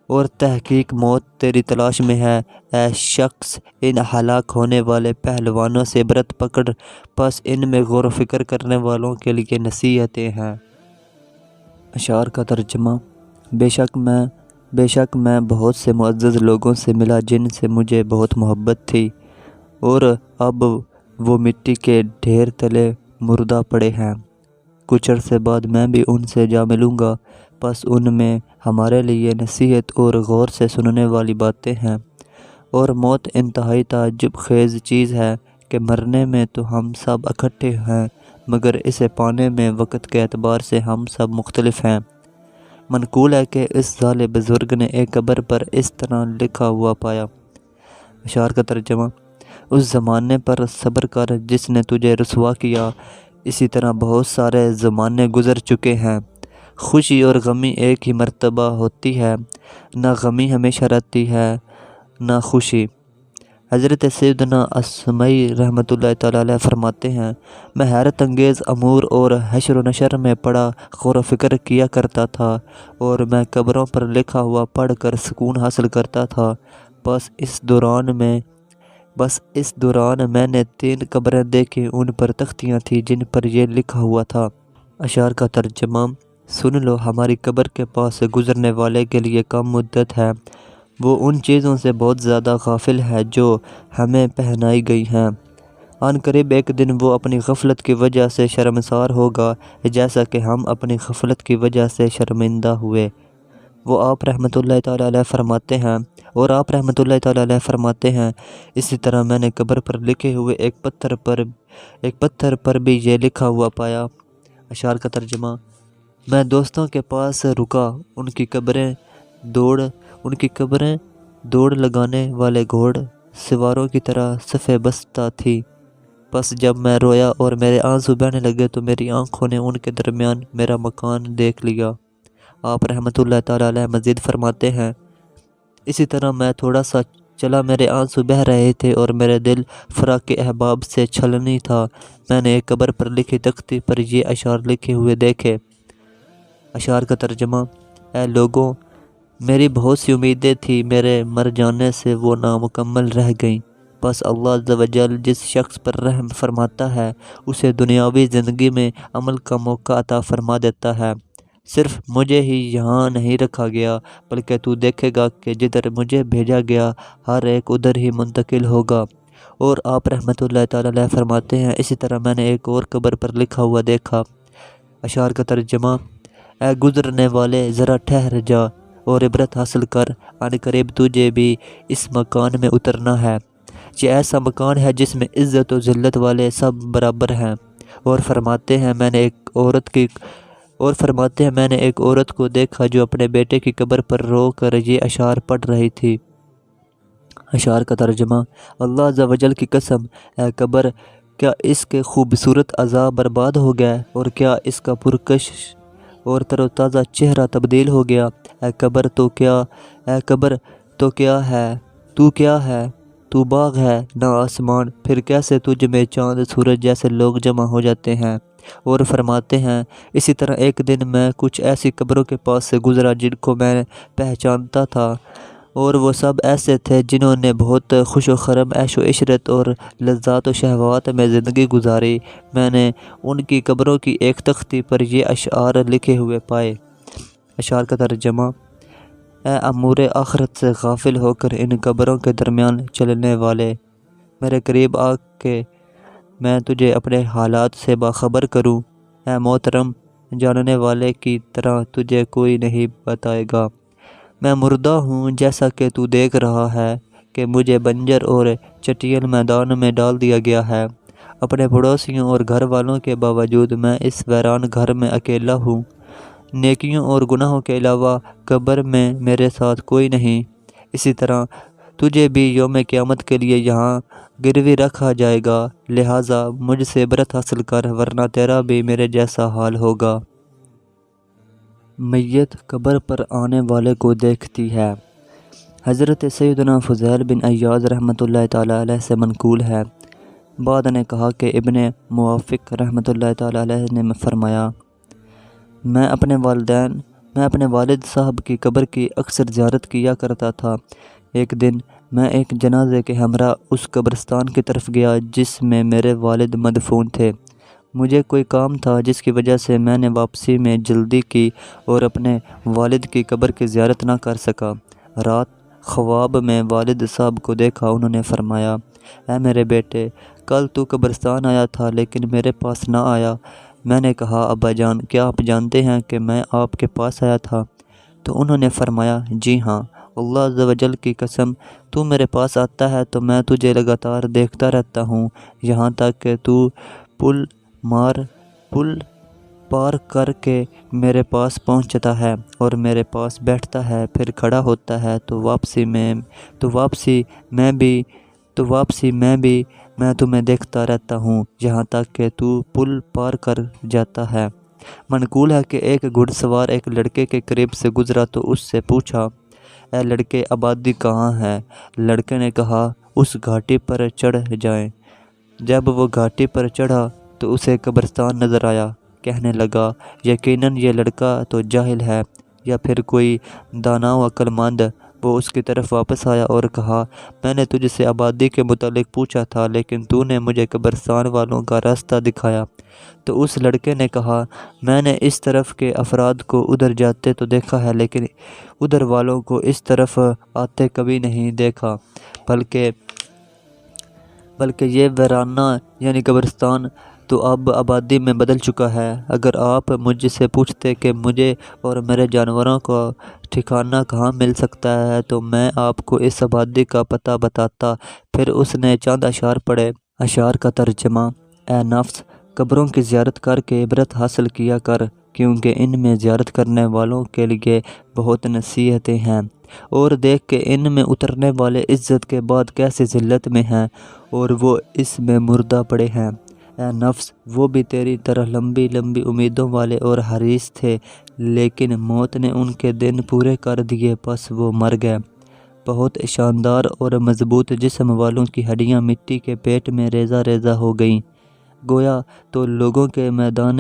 اور تحقیق موت تیری تلاش میں ہے، اے شخص۔ ان ہلاک ہونے والے پہلوانوں سے عبرت پکڑ، پس ان میں غور و فکر کرنے والوں کے لیے نصیحتیں ہیں۔ اشعار کا ترجمہ۔ بے شک میں بہت سے معزز لوگوں سے ملا جن سے مجھے بہت محبت تھی، اور اب وہ مٹی کے ڈھیر تلے مردہ پڑے ہیں۔ کچھ عرصے بعد میں بھی ان سے جا ملوں گا، پس ان میں ہمارے لیے نصیحت اور غور سے سننے والی باتیں ہیں۔ اور موت انتہائی تعجب خیز چیز ہے کہ مرنے میں تو ہم سب اکٹھے ہیں، مگر اسے پانے میں وقت کے اعتبار سے ہم سب مختلف ہیں۔ منقول ہے کہ اس ظالم بزرگ نے ایک قبر پر اس طرح لکھا ہوا پایا۔ اشعار کا ترجمہ۔ اس زمانے پر صبر کر جس نے تجھے رسوا کیا، اسی طرح بہت سارے زمانے گزر چکے ہیں۔ خوشی اور غمی ایک ہی مرتبہ ہوتی ہے، نہ غمی ہمیشہ رہتی ہے نہ خوشی۔ حضرت سیدنا اسمعی رحمۃ اللہ تعالیٰ علیہ فرماتے ہیں، میں حیرت انگیز امور اور حشر و نشر میں پڑا غور و فکر کیا کرتا تھا، اور میں قبروں پر لکھا ہوا پڑھ کر سکون حاصل کرتا تھا۔ بس اس دوران میں نے 3 قبریں دیکھی، ان پر تختیاں تھیں جن پر یہ لکھا ہوا تھا۔ اشعار کا ترجمہ۔ سن لو، ہماری قبر کے پاس سے گزرنے والے کے لیے کم مدت ہے، وہ ان چیزوں سے بہت زیادہ غافل ہے جو ہمیں پہنائی گئی ہیں۔ عن قریب ایک دن وہ اپنی غفلت کی وجہ سے شرمسار ہوگا، جیسا کہ ہم اپنی غفلت کی وجہ سے شرمندہ ہوئے۔ آپ رحمۃ اللہ تعالیٰ علیہ فرماتے ہیں، اسی طرح میں نے قبر پر لکھے ہوئے ایک پتھر پر بھی یہ لکھا ہوا پایا۔ اشعار کا ترجمہ۔ میں دوستوں کے پاس رکا، ان کی قبریں دوڑ لگانے والے گھوڑ سواروں کی طرح صف بستہ تھی۔ پس جب میں رویا اور میرے آنسو بہنے لگے تو میری آنکھوں نے ان کے درمیان میرا مکان دیکھ لیا۔ آپ رحمۃ اللہ تعالیٰ علیہ مزید فرماتے ہیں، اسی طرح میں تھوڑا سا چلا، میرے آنسو بہہ رہے تھے اور میرے دل فراق احباب سے چھلنی تھا۔ میں نے ایک قبر پر لکھی تختی پر یہ اشعار لکھے ہوئے دیکھے۔ اشعار کا ترجمہ۔ اے لوگوں، میری بہت سی امیدیں تھیں، میرے مر جانے سے وہ نامکمل رہ گئیں۔ بس اللہ عز و جل جس شخص پر رحم فرماتا ہے، اسے دنیاوی زندگی میں عمل کا موقع عطا فرما دیتا ہے۔ صرف مجھے ہی یہاں نہیں رکھا گیا، بلکہ تو دیکھے گا کہ جدھر مجھے بھیجا گیا ہر ایک ادھر ہی منتقل ہوگا۔ اور آپ رحمۃ اللہ تعالیٰ علیہ فرماتے ہیں، اسی طرح میں نے ایک اور قبر پر لکھا ہوا دیکھا۔ اشعار کا ترجمہ۔ اے گزرنے والے، ذرا ٹھہر جا اور عبرت حاصل کر، عن قریب تجھے بھی اس مکان میں اترنا ہے۔ یہ ایسا مکان ہے جس میں عزت و ذلت والے سب برابر ہیں۔ اور فرماتے ہیں میں نے ایک عورت کو دیکھا جو اپنے بیٹے کی قبر پر رو کر یہ اشعار پڑھ رہی تھی۔ اشعار کا ترجمہ۔ اللہ عز و جل کی قسم، اے قبر، کیا اس کے خوبصورت اعضاء برباد ہو گئے، اور کیا اس کا پرکش اور تر و تازہ چہرہ تبدیل ہو گیا؟ اے قبر تو کیا ہے؟ تو باغ ہے نہ آسمان، پھر کیسے تجھ میں چاند سورج جیسے لوگ جمع ہو جاتے ہیں؟ اور فرماتے ہیں، اسی طرح ایک دن میں کچھ ایسی قبروں کے پاس سے گزرا جن کو میں پہچانتا تھا، اور وہ سب ایسے تھے جنہوں نے بہت خوش و خرم، عیش و عشرت اور لذات و شہوات میں زندگی گزاری۔ میں نے ان کی قبروں کی ایک تختی پر یہ اشعار لکھے ہوئے پائے۔ اشعار کا ترجمہ۔ اے امور آخرت سے غافل ہو کر ان قبروں کے درمیان چلنے والے، میرے قریب آ کے میں تجھے اپنے حالات سے باخبر کروں۔ اے محترم، جاننے والے کی طرح تجھے کوئی نہیں بتائے گا۔ میں مردہ ہوں، جیسا کہ تو دیکھ رہا ہے کہ مجھے بنجر اور چٹیل میدان میں ڈال دیا گیا ہے۔ اپنے پڑوسیوں اور گھر والوں کے باوجود میں اس ویران گھر میں اکیلا ہوں۔ نیکیوں اور گناہوں کے علاوہ قبر میں میرے ساتھ کوئی نہیں۔ اسی طرح تجھے بھی یوم قیامت کے لیے یہاں گروی رکھا جائے گا، لہٰذا مجھ سے عبرت حاصل کر، ورنہ تیرا بھی میرے جیسا حال ہوگا۔ میت قبر پر آنے والے کو دیکھتی ہے۔ حضرت سیدنا فضیل بن عیاض رحمۃ اللہ تعالیٰ علیہ سے منقول ہے، بعد نے کہا کہ ابن موافق رحمۃ اللہ تعالیٰ علیہ نے فرمایا، میں اپنے والد صاحب کی قبر کی اکثر زیارت کیا کرتا تھا۔ ایک دن میں ایک جنازے کے ہمراہ اس قبرستان کی طرف گیا جس میں میرے والد مدفون تھے۔ مجھے کوئی کام تھا جس کی وجہ سے میں نے واپسی میں جلدی کی اور اپنے والد کی قبر کی زیارت نہ کر سکا۔ رات خواب میں والد صاحب کو دیکھا، انہوں نے فرمایا، اے میرے بیٹے، کل تو قبرستان آیا تھا لیکن میرے پاس نہ آیا۔ میں نے کہا، ابا جان، کیا آپ جانتے ہیں کہ میں آپ کے پاس آیا تھا؟ تو انہوں نے فرمایا، جی ہاں، اللہ عز و جل کی قسم، تو میرے پاس آتا ہے تو میں تجھے لگاتار دیکھتا رہتا ہوں یہاں تک کہ تو پل پار کر کے میرے پاس پہنچتا ہے اور میرے پاس بیٹھتا ہے، پھر کھڑا ہوتا ہے تو واپسی میں بھی میں تمہیں دیکھتا رہتا ہوں یہاں تک کہ تو پل پار کر جاتا ہے۔ منقول ہے کہ ایک گھڑ سوار ایک لڑکے کے قریب سے گزرا تو اس سے پوچھا، اے لڑکے، آبادی کہاں ہے؟ لڑکے نے کہا، اس گھاٹی پر چڑھ جائیں۔ جب وہ گھاٹی پر چڑھا تو اسے قبرستان نظر آیا۔ کہنے لگا، یقیناً یہ لڑکا تو جاہل ہے یا پھر کوئی دانا و عقل مند۔ وہ اس کی طرف واپس آیا اور کہا، میں نے تجھ سے آبادی کے متعلق پوچھا تھا لیکن تو نے مجھے قبرستان والوں کا راستہ دکھایا۔ تو اس لڑکے نے کہا، میں نے اس طرف کے افراد کو ادھر جاتے تو دیکھا ہے لیکن ادھر والوں کو اس طرف آتے کبھی نہیں دیکھا، بلکہ یہ ویرانہ یعنی قبرستان تو اب آبادی میں بدل چکا ہے۔ اگر آپ مجھ سے پوچھتے کہ مجھے اور میرے جانوروں کا ٹھکانہ کہاں مل سکتا ہے تو میں آپ کو اس آبادی کا پتہ بتاتا۔ پھر اس نے چند اشعار پڑھے۔ اشعار کا ترجمہ، اے نفس، قبروں کی زیارت کر کے عبرت حاصل کیا کر، کیونکہ ان میں زیارت کرنے والوں کے لیے بہت نصیحتیں ہیں، اور دیکھ کہ ان میں اترنے والے عزت کے بعد کیسی ذلت میں ہیں اور وہ اس میں مردہ پڑے ہیں۔ اے نفس، وہ بھی تیری طرح لمبی لمبی امیدوں والے اور حریص تھے، لیکن موت نے ان کے دن پورے کر دیے، پس وہ مر گئے۔ بہت شاندار اور مضبوط جسم والوں کی ہڈیاں مٹی کے پیٹ میں ریزہ ریزہ ہو گئیں، گویا تو لوگوں کے میدان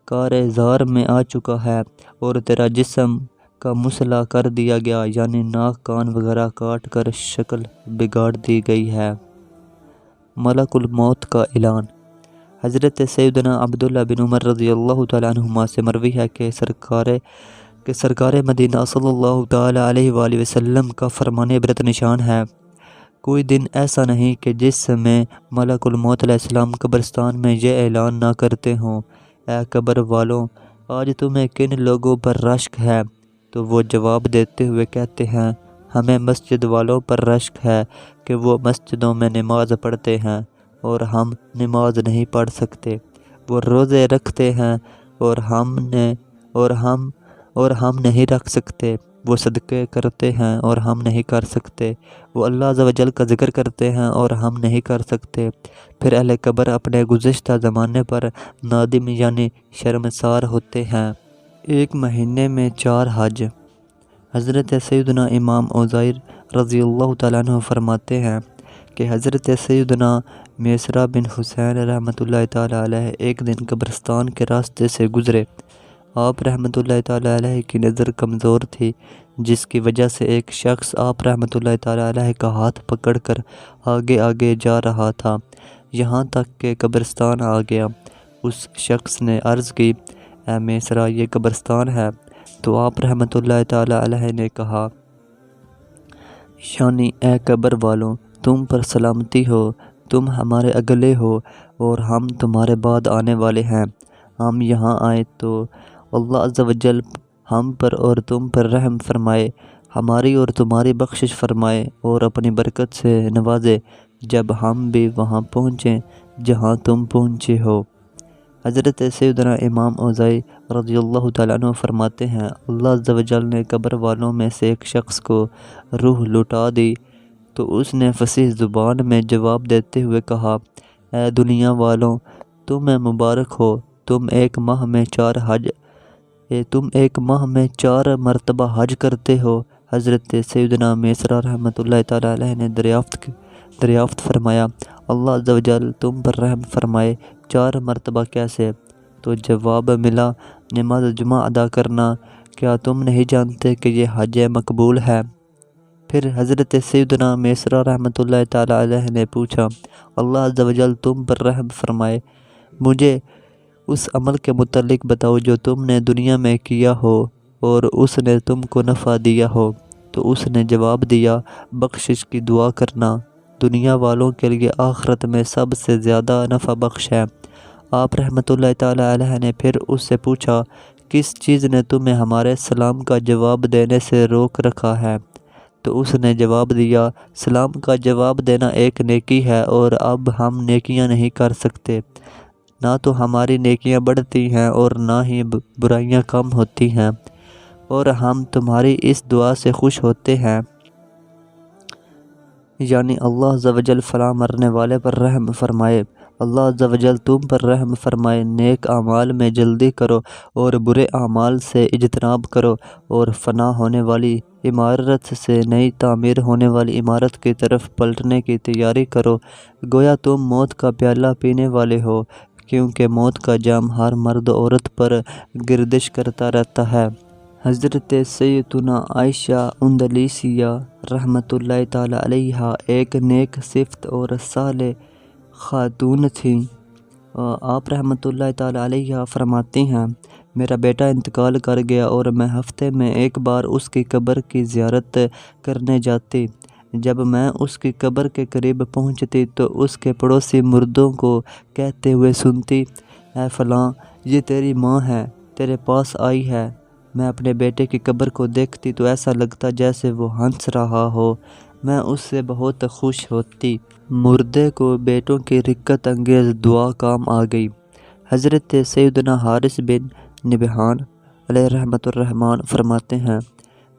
کارزار میں آ چکا ہے، اور تیرا جسم کا مسئلہ کر دیا گیا، یعنی ناک کان وغیرہ کاٹ کر شکل بگاڑ دی گئی ہے۔ ملک الموت کا اعلان۔ حضرت سیدنا عبداللہ بن عمر رضی اللہ تعالیٰ عنہما سے مروی ہے کہ سرکار مدینہ صلی اللہ تعالیٰ علیہ وآلہ وسلم کا فرمان عبرت نشان ہے، کوئی دن ایسا نہیں کہ جس میں ملک الموت علیہ السلام قبرستان میں یہ اعلان نہ کرتے ہوں، اے قبر والوں، آج تمہیں کن لوگوں پر رشک ہے؟ تو وہ جواب دیتے ہوئے کہتے ہیں، ہمیں مسجد والوں پر رشک ہے کہ وہ مسجدوں میں نماز پڑھتے ہیں اور ہم نماز نہیں پڑھ سکتے، وہ روزے رکھتے ہیں اور ہم نہیں رکھ سکتے، وہ صدقے کرتے ہیں اور ہم نہیں کر سکتے، وہ اللہ عز و جل کا ذکر کرتے ہیں اور ہم نہیں کر سکتے۔ پھر اہل قبر اپنے گزشتہ زمانے پر نادم یعنی شرمسار ہوتے ہیں۔ ایک مہینے میں 4 حج۔ حضرت سیدنا امام عزیر رضی اللہ تعالیٰ عنہ فرماتے ہیں کہ حضرت سیدنا میسرہ بن حسین رحمۃ اللہ تعالیٰ علیہ ایک دن قبرستان کے راستے سے گزرے۔ آپ رحمۃ اللہ تعالیٰ علیہ کی نظر کمزور تھی، جس کی وجہ سے ایک شخص آپ رحمۃ اللہ تعالیٰ علیہ کا ہاتھ پکڑ کر آگے آگے جا رہا تھا، یہاں تک کہ قبرستان آ گیا۔ اس شخص نے عرض کی، اے میسرہ، یہ قبرستان ہے؟ تو آپ رحمۃ اللہ تعالیٰ علیہ نے کہا، یعنی اے قبر والوں، تم پر سلامتی ہو، تم ہمارے اگلے ہو اور ہم تمہارے بعد آنے والے ہیں۔ ہم یہاں آئے تو اللہ عز و جل ہم پر اور تم پر رحم فرمائے، ہماری اور تمہاری بخشش فرمائے اور اپنی برکت سے نوازے، جب ہم بھی وہاں پہنچیں جہاں تم پہنچے ہو۔ حضرت سیدنا امام عزیر رضی اللہ تعالیٰ عنہ فرماتے ہیں، اللہ عز و جل نے قبر والوں میں سے ایک شخص کو روح لوٹا دی تو اس نے فصیح زبان میں جواب دیتے ہوئے کہا، اے دنیا والوں، تمہیں مبارک ہو، تم ایک ماہ میں 4 حج تم ایک ماہ میں 4 مرتبہ حج کرتے ہو؟ حضرت سیدنا میسرہ رحمۃ اللہ تعالیٰ علیہ نے دریافت فرمایا، اللہ عز و جل تم پر رحم فرمائے، 4 مرتبہ کیسے؟ تو جواب ملا، نماز جمعہ ادا کرنا، کیا تم نہیں جانتے کہ یہ حج مقبول ہے؟ پھر حضرت سیدنا میسرہ رحمۃ اللہ تعالیٰ علیہ نے پوچھا، اللہ عز و جل تم پر رحم فرمائے، مجھے اس عمل کے متعلق بتاؤ جو تم نے دنیا میں کیا ہو اور اس نے تم کو نفع دیا ہو۔ تو اس نے جواب دیا، بخشش کی دعا کرنا دنیا والوں کے لیے آخرت میں سب سے زیادہ نفع بخش ہے۔ آپ رحمۃ اللہ تعالیٰ علیہ نے پھر اس سے پوچھا، کس چیز نے تمہیں ہمارے سلام کا جواب دینے سے روک رکھا ہے؟ تو اس نے جواب دیا، سلام کا جواب دینا ایک نیکی ہے اور اب ہم نیکیاں نہیں کر سکتے، نہ تو ہماری نیکیاں بڑھتی ہیں اور نہ ہی برائیاں کم ہوتی ہیں، اور ہم تمہاری اس دعا سے خوش ہوتے ہیں، یعنی اللہ عز و جل فلاں مرنے والے پر رحم فرمائے، اللہ عز و جل تم پر رحم فرمائے، نیک اعمال میں جلدی کرو اور برے اعمال سے اجتناب کرو، اور فنا ہونے والی عمارت سے نئی تعمیر ہونے والی عمارت کی طرف پلٹنے کی تیاری کرو، گویا تم موت کا پیالہ پینے والے ہو، کیونکہ موت کا جام ہر مرد عورت پر گردش کرتا رہتا ہے۔ حضرت سیدتنا عائشہ اندلیسیہ رحمۃ اللہ تعالیٰ علیہا ایک نیک صفت اور صالح خاتون تھیں۔ آپ رحمۃ اللہ تعالیٰ علیہا فرماتی ہیں، میرا بیٹا انتقال کر گیا اور میں ہفتے میں ایک بار اس کی قبر کی زیارت کرنے جاتی۔ جب میں اس کی قبر کے قریب پہنچتی تو اس کے پڑوسی مردوں کو کہتے ہوئے سنتی، اے فلاں، یہ تیری ماں ہے، تیرے پاس آئی ہے۔ میں اپنے بیٹے کی قبر کو دیکھتی تو ایسا لگتا جیسے وہ ہنس رہا ہو، میں اس سے بہت خوش ہوتی۔ مردے کو بیٹوں کی رقت انگیز دعا کام آ گئی۔ حضرت سیدنا حارث بن نبہان علیہ رحمۃ الرحمن فرماتے ہیں،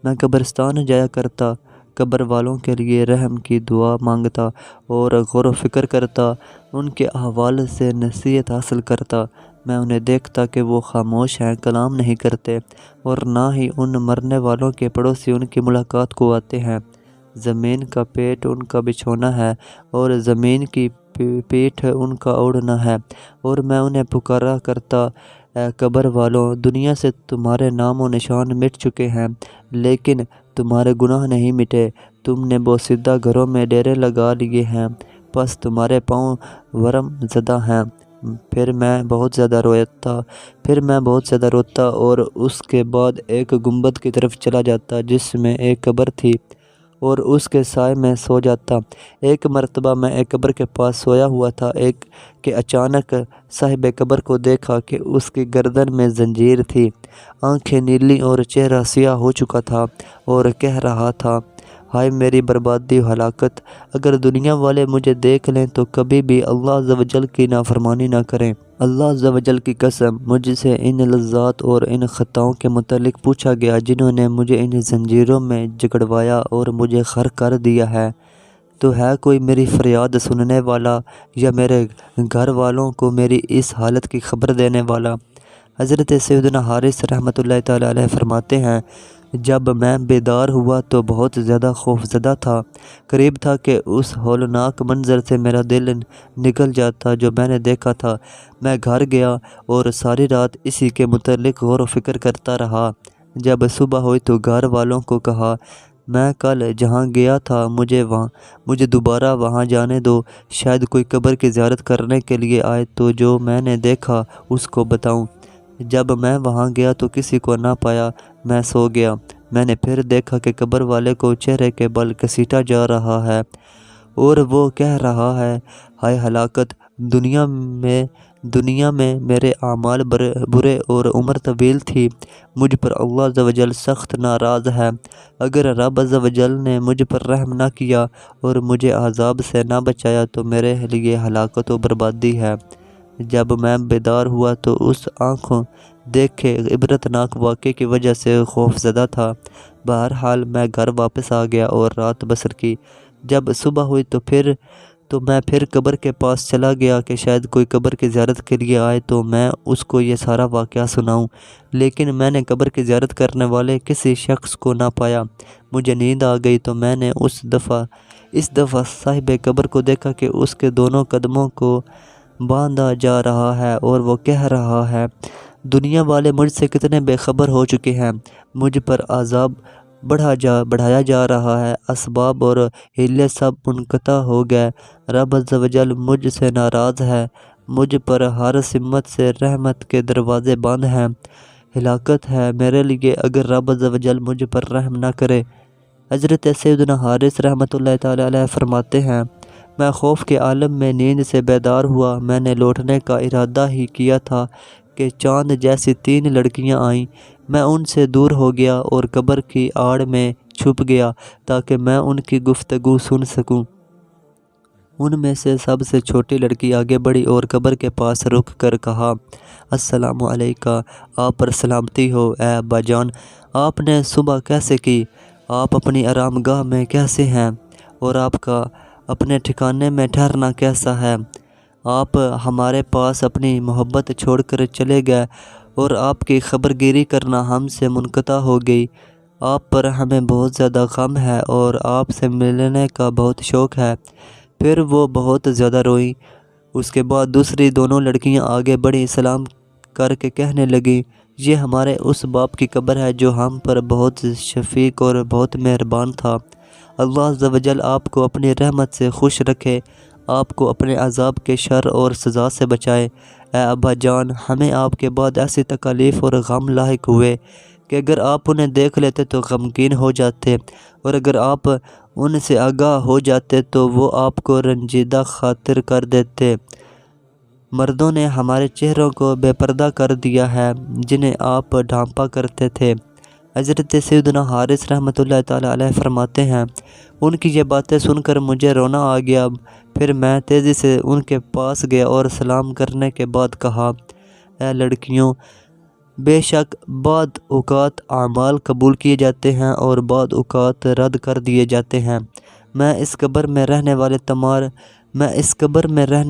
میں قبرستان جایا کرتا، قبر والوں کے لیے رحم کی دعا مانگتا اور غور و فکر کرتا، ان کے احوال سے نصیحت حاصل کرتا۔ میں انہیں دیکھتا کہ وہ خاموش ہیں، کلام نہیں کرتے، اور نہ ہی ان مرنے والوں کے پڑوسی ان کی ملاقات کو آتے ہیں۔ زمین کا پیٹ ان کا بچھونا ہے اور زمین کی پیٹھ ان کا اوڑھنا ہے، اور میں انہیں پکارا کرتا، اے قبر والوں، دنیا سے تمہارے نام و نشان مٹ چکے ہیں، لیکن تمہارے گناہ نہیں مٹے، تم نے بوسیدہ گھروں میں ڈیرے لگا لیے ہیں، پس تمہارے پاؤں ورم زدہ ہیں۔ پھر میں بہت زیادہ روتا اور اس کے بعد ایک گنبد کی طرف چلا جاتا جس میں ایک قبر تھی، اور اس کے سائے میں سو جاتا۔ ایک مرتبہ میں ایک قبر کے پاس سویا ہوا تھا کہ اچانک صاحب قبر کو دیکھا کہ اس کی گردن میں زنجیر تھی، آنکھیں نیلی اور چہرہ سیاہ ہو چکا تھا، اور کہہ رہا تھا، ہائے میری بربادی و ہلاکت، اگر دنیا والے مجھے دیکھ لیں تو کبھی بھی اللہ عز و جل کی نافرمانی نہ کریں۔ اللہ عز و جل کی قسم، مجھ سے ان لذات اور ان خطاؤں کے متعلق پوچھا گیا جنہوں نے مجھے ان زنجیروں میں جکڑوایا اور مجھے خر کر دیا ہے، تو ہے کوئی میری فریاد سننے والا یا میرے گھر والوں کو میری اس حالت کی خبر دینے والا؟ حضرت سیدنا حارث رحمۃ اللہ تعالیٰ علیہ فرماتے ہیں، جب میں بیدار ہوا تو بہت زیادہ خوف زدہ تھا، قریب تھا کہ اس ہولناک منظر سے میرا دل نگل جاتا جو میں نے دیکھا تھا۔ میں گھر گیا اور ساری رات اسی کے متعلق غور و فکر کرتا رہا۔ جب صبح ہوئی تو گھر والوں کو کہا، میں کل جہاں گیا تھا مجھے دوبارہ وہاں جانے دو، شاید کوئی قبر کی زیارت کرنے کے لیے آئے تو جو میں نے دیکھا اس کو بتاؤں۔ جب میں وہاں گیا تو کسی کو نہ پایا، میں سو گیا۔ میں نے پھر دیکھا کہ قبر والے کو چہرے کے بل گھسیٹا جا رہا ہے اور وہ کہہ رہا ہے، ہائے ہلاکت، دنیا میں میرے اعمال برے اور عمر طویل تھی، مجھ پر اللہ عز و جل سخت ناراض ہے، اگر رب عز و جل نے مجھ پر رحم نہ کیا اور مجھے عذاب سے نہ بچایا تو میرے لیے ہلاکت و بربادی ہے۔ جب میں بیدار ہوا تو اس آنکھوں دیکھے عبرتناک واقعے کی وجہ سے خوف زدہ تھا۔ بہرحال میں گھر واپس آ گیا اور رات بسر کی۔ جب صبح ہوئی تو میں پھر قبر کے پاس چلا گیا کہ شاید کوئی قبر کی زیارت کے لیے آئے تو میں اس کو یہ سارا واقعہ سناؤں، لیکن میں نے قبر کی زیارت کرنے والے کسی شخص کو نہ پایا۔ مجھے نیند آ گئی تو میں نے اس دفعہ صاحب قبر کو دیکھا کہ اس کے دونوں قدموں کو باندھا جا رہا ہے اور وہ کہہ رہا ہے، دنیا والے مجھ سے کتنے بے خبر ہو چکے ہیں، مجھ پر عذاب بڑھایا جا رہا ہے، اسباب اور ہیلے سب منقطع ہو گئے، رب عز و جل مجھ سے ناراض ہے، مجھ پر ہر سمت سے رحمت کے دروازے بند ہیں، ہلاکت ہے میرے لیے اگر رب عز و جل مجھ پر رحم نہ کرے۔ حضرت سیدنا حارث رحمۃ اللہ تعالیٰ علیہ فرماتے ہیں، میں خوف کے عالم میں نیند سے بیدار ہوا، میں نے لوٹنے کا ارادہ ہی کیا تھا کہ چاند جیسی 3 لڑکیاں آئیں، میں ان سے دور ہو گیا اور قبر کی آڑ میں چھپ گیا تاکہ میں ان کی گفتگو سن سکوں۔ ان میں سے سب سے چھوٹی لڑکی آگے بڑھی اور قبر کے پاس رک کر کہا، السلام علیکہ، آپ پر سلامتی ہو اے ابا جان، آپ نے صبح کیسے کی؟ آپ اپنی آرام گاہ میں کیسے ہیں اور آپ کا اپنے ٹھکانے میں ٹھہرنا کیسا ہے؟ آپ ہمارے پاس اپنی محبت چھوڑ کر چلے گئے اور آپ کی خبر گیری کرنا ہم سے منقطع ہو گئی، آپ پر ہمیں بہت زیادہ غم ہے اور آپ سے ملنے کا بہت شوق ہے۔ پھر وہ بہت زیادہ روئیں۔ اس کے بعد دوسری دونوں لڑکیاں آگے بڑھیں، سلام کر کے کہنے لگیں، یہ ہمارے اس باپ کی قبر ہے جو ہم پر بہت شفیق اور بہت مہربان تھا، اللہ عز و جل آپ کو اپنی رحمت سے خوش رکھے، آپ کو اپنے عذاب کے شر اور سزا سے بچائے۔ اے ابا جان، ہمیں آپ کے بعد ایسی تکالیف اور غم لاحق ہوئے کہ اگر آپ انہیں دیکھ لیتے تو غمگین ہو جاتے اور اگر آپ ان سے آگاہ ہو جاتے تو وہ آپ کو رنجیدہ خاطر کر دیتے۔ مردوں نے ہمارے چہروں کو بے پردہ کر دیا ہے جنہیں آپ ڈھانپا کرتے تھے۔ حضرت سیدنا حارث رحمۃ اللہ تعالیٰ علیہ فرماتے ہیں، ان کی یہ باتیں سن کر مجھے رونا آ گیا، پھر میں تیزی سے ان کے پاس گیا اور سلام کرنے کے بعد کہا، اے لڑکیوں، بے شک بعض اوقات اعمال قبول کیے جاتے ہیں اور بعض اوقات رد کر دیے جاتے ہیں، میں اس قبر میں رہنے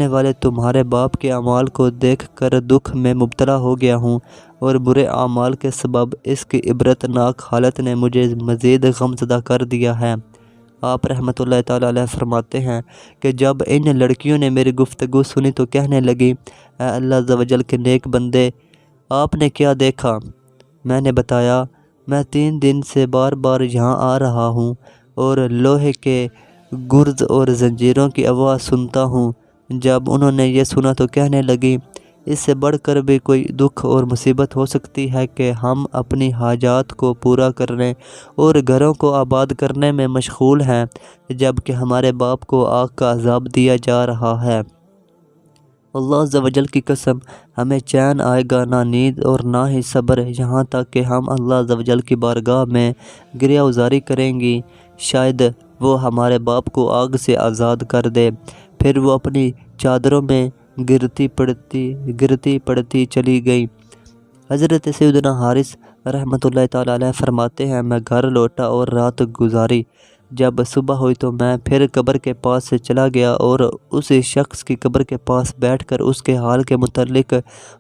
والے تمہارے باپ کے اعمال کو دیکھ کر دکھ میں مبتلا ہو گیا ہوں اور برے اعمال کے سبب اس کی عبرت ناک حالت نے مجھے مزید غمزدہ کر دیا ہے۔ آپ رحمۃ اللہ تعالیٰ علیہ فرماتے ہیں کہ جب ان لڑکیوں نے میری گفتگو سنی تو کہنے لگی، اے اللہ عز و جل کے نیک بندے، آپ نے کیا دیکھا؟ میں نے بتایا، میں 3 دن سے بار بار یہاں آ رہا ہوں اور لوہے کے گرز اور زنجیروں کی آواز سنتا ہوں۔ جب انہوں نے یہ سنا تو کہنے لگی، اس سے بڑھ کر بھی کوئی دکھ اور مصیبت ہو سکتی ہے کہ ہم اپنی حاجات کو پورا کرنے اور گھروں کو آباد کرنے میں مشغول ہیں جب کہ ہمارے باپ کو آگ کا عذاب دیا جا رہا ہے۔ اللہ عز و جل کی قسم، ہمیں چین آئے گا نہ نیند اور نہ ہی صبر یہاں تک کہ ہم اللہ عز و جل کی بارگاہ میں گریہ ازاری کریں گی، شاید وہ ہمارے باپ کو آگ سے آزاد کر دے۔ پھر وہ اپنی چادروں میں گرتی پڑتی چلی گئی۔ حضرت سیدنا حارث رحمۃ اللہ تعالیٰ علیہ فرماتے ہیں، میں گھر لوٹا اور رات گزاری، جب صبح ہوئی تو میں پھر قبر کے پاس سے چلا گیا اور اسی شخص کی قبر کے پاس بیٹھ کر اس کے حال کے متعلق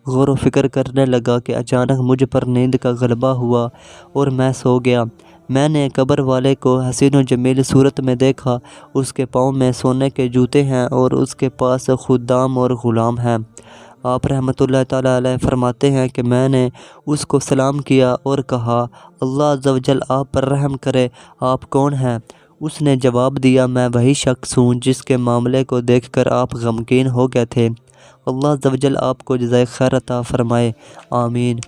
غور و فکر کرنے لگا کہ اچانک مجھ پر نیند کا غلبہ ہوا اور میں سو گیا۔ میں نے قبر والے کو حسین و جمیل صورت میں دیکھا، اس کے پاؤں میں سونے کے جوتے ہیں اور اس کے پاس خدام اور غلام ہیں۔ آپ رحمۃ اللہ تعالیٰ علیہ فرماتے ہیں کہ میں نے اس کو سلام کیا اور کہا، اللہ عز و جل آپ پر رحم کرے، آپ کون ہیں؟ اس نے جواب دیا، میں وہی شخص ہوں جس کے معاملے کو دیکھ کر آپ غمگین ہو گئے تھے، اللہ عز و جل آپ کو جزائے خیر عطا فرمائے، آمین۔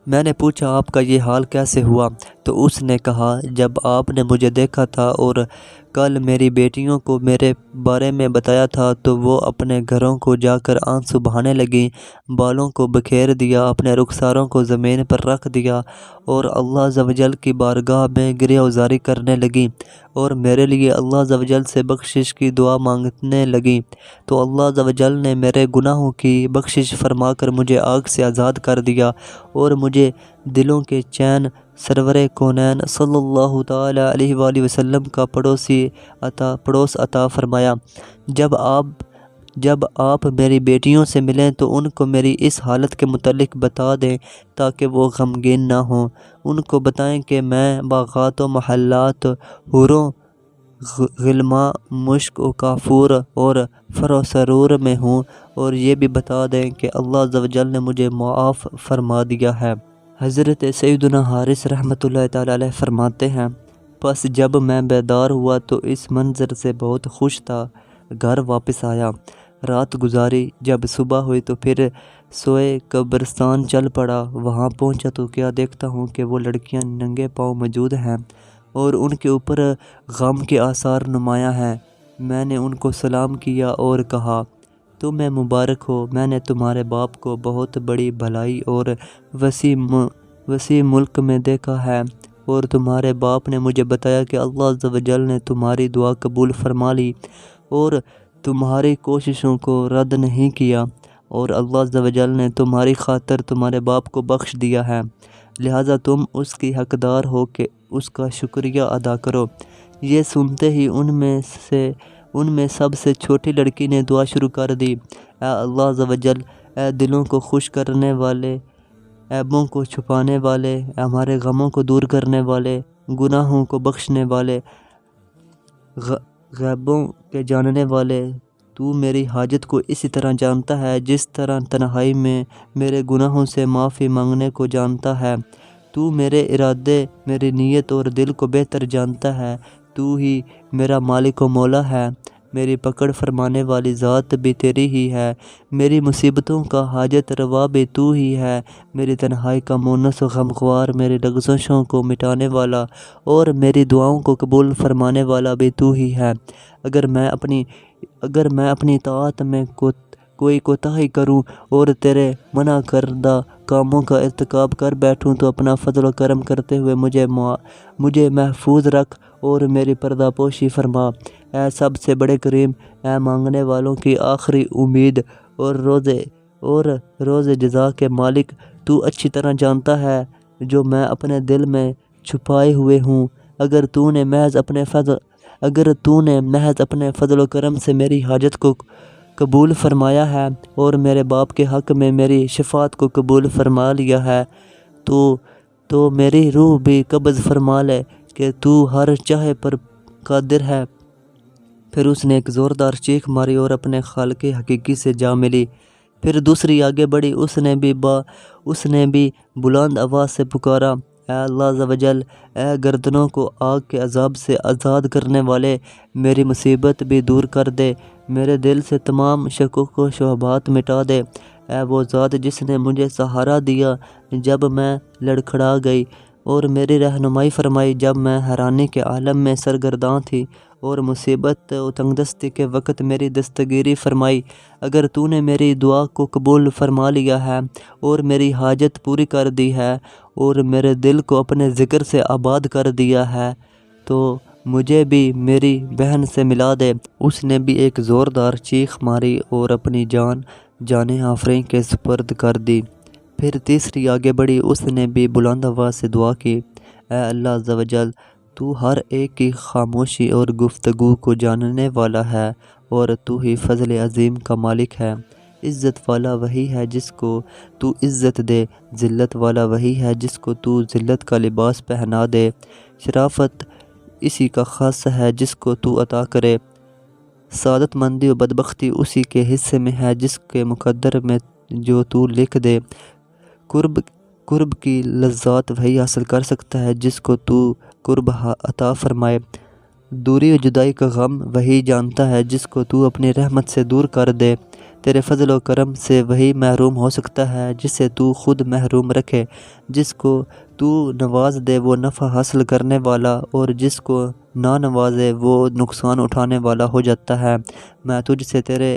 میں نے پوچھا، آپ کا یہ حال کیسے ہوا؟ تو اس نے کہا، جب آپ نے مجھے دیکھا تھا اور کل میری بیٹیوں کو میرے بارے میں بتایا تھا تو وہ اپنے گھروں کو جا کر آنسو بہانے لگیں، بالوں کو بکھیر دیا، اپنے رخساروں کو زمین پر رکھ دیا اور اللہ عز و جل کی بارگاہ میں گریہ ازاری کرنے لگیں اور میرے لیے اللہ عز و جل سے بخشش کی دعا مانگنے لگیں، تو اللہ عز و جل نے میرے گناہوں کی بخشش فرما کر مجھے آگ سے آزاد کر دیا اور مجھے دلوں کے چین سرور کونین صلی اللہ تعالی علیہ وآلہ وسلم کا پڑوس عطا فرمایا۔ جب آپ میری بیٹیوں سے ملیں تو ان کو میری اس حالت کے متعلق بتا دیں تاکہ وہ غمگین نہ ہوں۔ ان کو بتائیں کہ میں باغات و محلات، حوروں، غلماں، مشک و کافور اور فر و سرور میں ہوں، اور یہ بھی بتا دیں کہ اللہ عز و جل نے مجھے معاف فرما دیا ہے۔ حضرت سیدنا حارث رحمۃ اللہ تعالی علیہ فرماتے ہیں، پس جب میں بیدار ہوا تو اس منظر سے بہت خوش تھا۔ گھر واپس آیا، رات گزاری، جب صبح ہوئی تو پھر سوئے قبرستان چل پڑا۔ وہاں پہنچا تو کیا دیکھتا ہوں کہ وہ لڑکیاں ننگے پاؤں موجود ہیں اور ان کے اوپر غم کے آثار نمایاں ہیں۔ میں نے ان کو سلام کیا اور کہا، تمہیں مبارک ہو، میں نے تمہارے باپ کو بہت بڑی بھلائی اور وسیع ملک میں دیکھا ہے، اور تمہارے باپ نے مجھے بتایا کہ اللہ عز و جل نے تمہاری دعا قبول فرما لی اور تمہاری کوششوں کو رد نہیں کیا، اور اللہ عز و جل نے تمہاری خاطر تمہارے باپ کو بخش دیا ہے، لہٰذا تم اس کی حقدار ہو کہ اس کا شکریہ ادا کرو۔ یہ سنتے ہی ان میں سب سے چھوٹی لڑکی نے دعا شروع کر دی، اے اللہ عز و جل، اے دلوں کو خوش کرنے والے، عیبوں کو چھپانے والے، ہمارے غموں کو دور کرنے والے، گناہوں کو بخشنے والے، غیبوں کے جاننے والے، تو میری حاجت کو اسی طرح جانتا ہے جس طرح تنہائی میں میرے گناہوں سے معافی مانگنے کو جانتا ہے۔ تو میرے ارادے، میری نیت اور دل کو بہتر جانتا ہے۔ تو ہی میرا مالک و مولا ہے، میری پکڑ فرمانے والی ذات بھی تیری ہی ہے، میری مصیبتوں کا حاجت روا بھی تو ہی ہے، میری تنہائی کا مونس و غمخوار، میری لغزشوں کو مٹانے والا اور میری دعاؤں کو قبول فرمانے والا بھی تو ہی ہے۔ اگر میں اپنی اطاعت میں کوئی کوتاہی کروں اور تیرے منع کردہ کاموں کا ارتکاب کر بیٹھوں تو اپنا فضل و کرم کرتے ہوئے مجھے محفوظ رکھ اور میری پردہ پوشی فرما۔ اے سب سے بڑے کریم، اے مانگنے والوں کی آخری امید اور روز جزا کے مالک، تو اچھی طرح جانتا ہے جو میں اپنے دل میں چھپائے ہوئے ہوں۔ اگر تو نے محض اپنے فضل و کرم سے میری حاجت کو قبول فرمایا ہے اور میرے باپ کے حق میں میری شفاعت کو قبول فرما لیا ہے تو میری روح بھی قبض فرما لے کہ تو ہر چاہے پر قادر ہے۔ پھر اس نے ایک زوردار چیخ ماری اور اپنے خالق حقیقی سے جا ملی۔ پھر دوسری آگے بڑھی، اس نے بھی بلند آواز سے پکارا، اے اللہ عز و جل، اے گردنوں کو آگ کے عذاب سے آزاد کرنے والے، میری مصیبت بھی دور کر دے، میرے دل سے تمام شکوک و شبہات مٹا دے۔ اے وہ ذات جس نے مجھے سہارا دیا جب میں لڑکھڑا گئی، اور میری رہنمائی فرمائی جب میں حیرانی کے عالم میں سرگرداں تھی، اور مصیبت و تنگدستی کے وقت میری دستگیری فرمائی۔ اگر تو نے میری دعا کو قبول فرما لیا ہے اور میری حاجت پوری کر دی ہے اور میرے دل کو اپنے ذکر سے آباد کر دیا ہے تو مجھے بھی میری بہن سے ملا دے۔ اس نے بھی ایک زوردار چیخ ماری اور اپنی جان آفریں کے سپرد کر دی۔ پھر تیسری آگے بڑھی، اس نے بھی بلند آواز سے دعا کی، اے اللہ عز و جل، تو ہر ایک کی خاموشی اور گفتگو کو جاننے والا ہے اور تو ہی فضل عظیم کا مالک ہے۔ عزت والا وہی ہے جس کو تو عزت دے، ذلت والا وہی ہے جس کو تو ذلت کا لباس پہنا دے، شرافت اسی کا خاص ہے جس کو تو عطا کرے، سعادت مندی و بدبختی اسی کے حصے میں ہے جس کے مقدر میں جو تو لکھ دے، قرب کی لذات وہی حاصل کر سکتا ہے جس کو تو قرب عطا فرمائے، دوری و جدائی کا غم وہی جانتا ہے جس کو تو اپنی رحمت سے دور کر دے، تیرے فضل و کرم سے وہی محروم ہو سکتا ہے جسے تو خود محروم رکھے، جس کو تو نواز دے وہ نفع حاصل کرنے والا اور جس کو نہ نوازے وہ نقصان اٹھانے والا ہو جاتا ہے۔ میں تجھ سے تیرے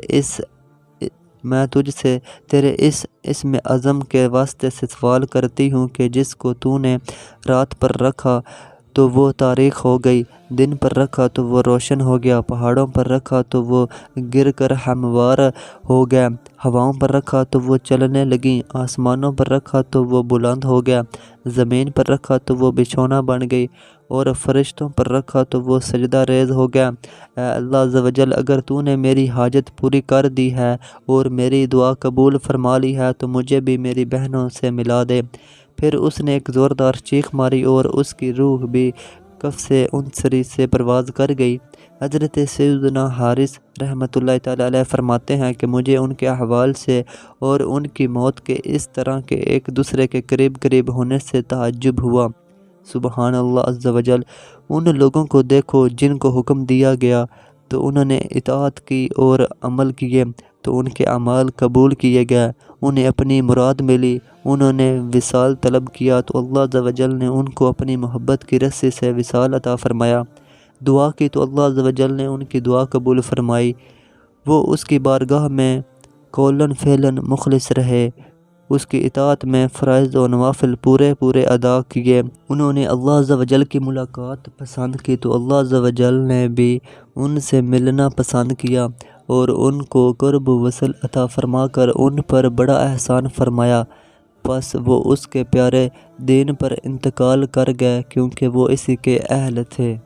اس اسم اعظم کے واسطے سے سوال کرتی ہوں کہ جس کو تو نے رات پر رکھا تو وہ تاریک ہو گئی، دن پر رکھا تو وہ روشن ہو گیا، پہاڑوں پر رکھا تو وہ گر کر ہموار ہو گیا، ہواؤں پر رکھا تو وہ چلنے لگیں، آسمانوں پر رکھا تو وہ بلند ہو گیا، زمین پر رکھا تو وہ بچھونا بن گئی، اور فرشتوں پر رکھا تو وہ سجدہ ریز ہو گیا۔ اے اللہ عز و جل، اگر تو نے میری حاجت پوری کر دی ہے اور میری دعا قبول فرما لی ہے تو مجھے بھی میری بہنوں سے ملا دے۔ پھر اس نے ایک زوردار چیخ ماری اور اس کی روح بھی کف سے انصری سے پرواز کر گئی۔ حضرت سیدنا حارث رحمۃ اللہ تعالیٰ علیہ فرماتے ہیں کہ مجھے ان کے احوال سے اور ان کی موت کے اس طرح کے ایک دوسرے کے قریب قریب ہونے سے تعجب ہوا۔ سبحان اللہ عز و جل، ان لوگوں کو دیکھو جن کو حکم دیا گیا تو انہوں نے اطاعت کی اور عمل کیے تو ان کے اعمال قبول کیے گئے، انہیں اپنی مراد ملی، انہوں نے وصال طلب کیا تو اللہ عز و جل نے ان کو اپنی محبت کی رسی سے وصال عطا فرمایا، دعا کی تو اللہ عز و جل نے ان کی دعا قبول فرمائی، وہ اس کی بارگاہ میں قولاً فعلاً مخلص رہے، اس کی اطاعت میں فرائض و نوافل پورے ادا کیے، انہوں نے اللہ عز و جل کی ملاقات پسند کی تو اللہ عز و جل نے بھی ان سے ملنا پسند کیا اور ان کو قرب و وصل عطا فرما کر ان پر بڑا احسان فرمایا، بس وہ اس کے پیارے دین پر انتقال کر گئے کیونکہ وہ اسی کے اہل تھے۔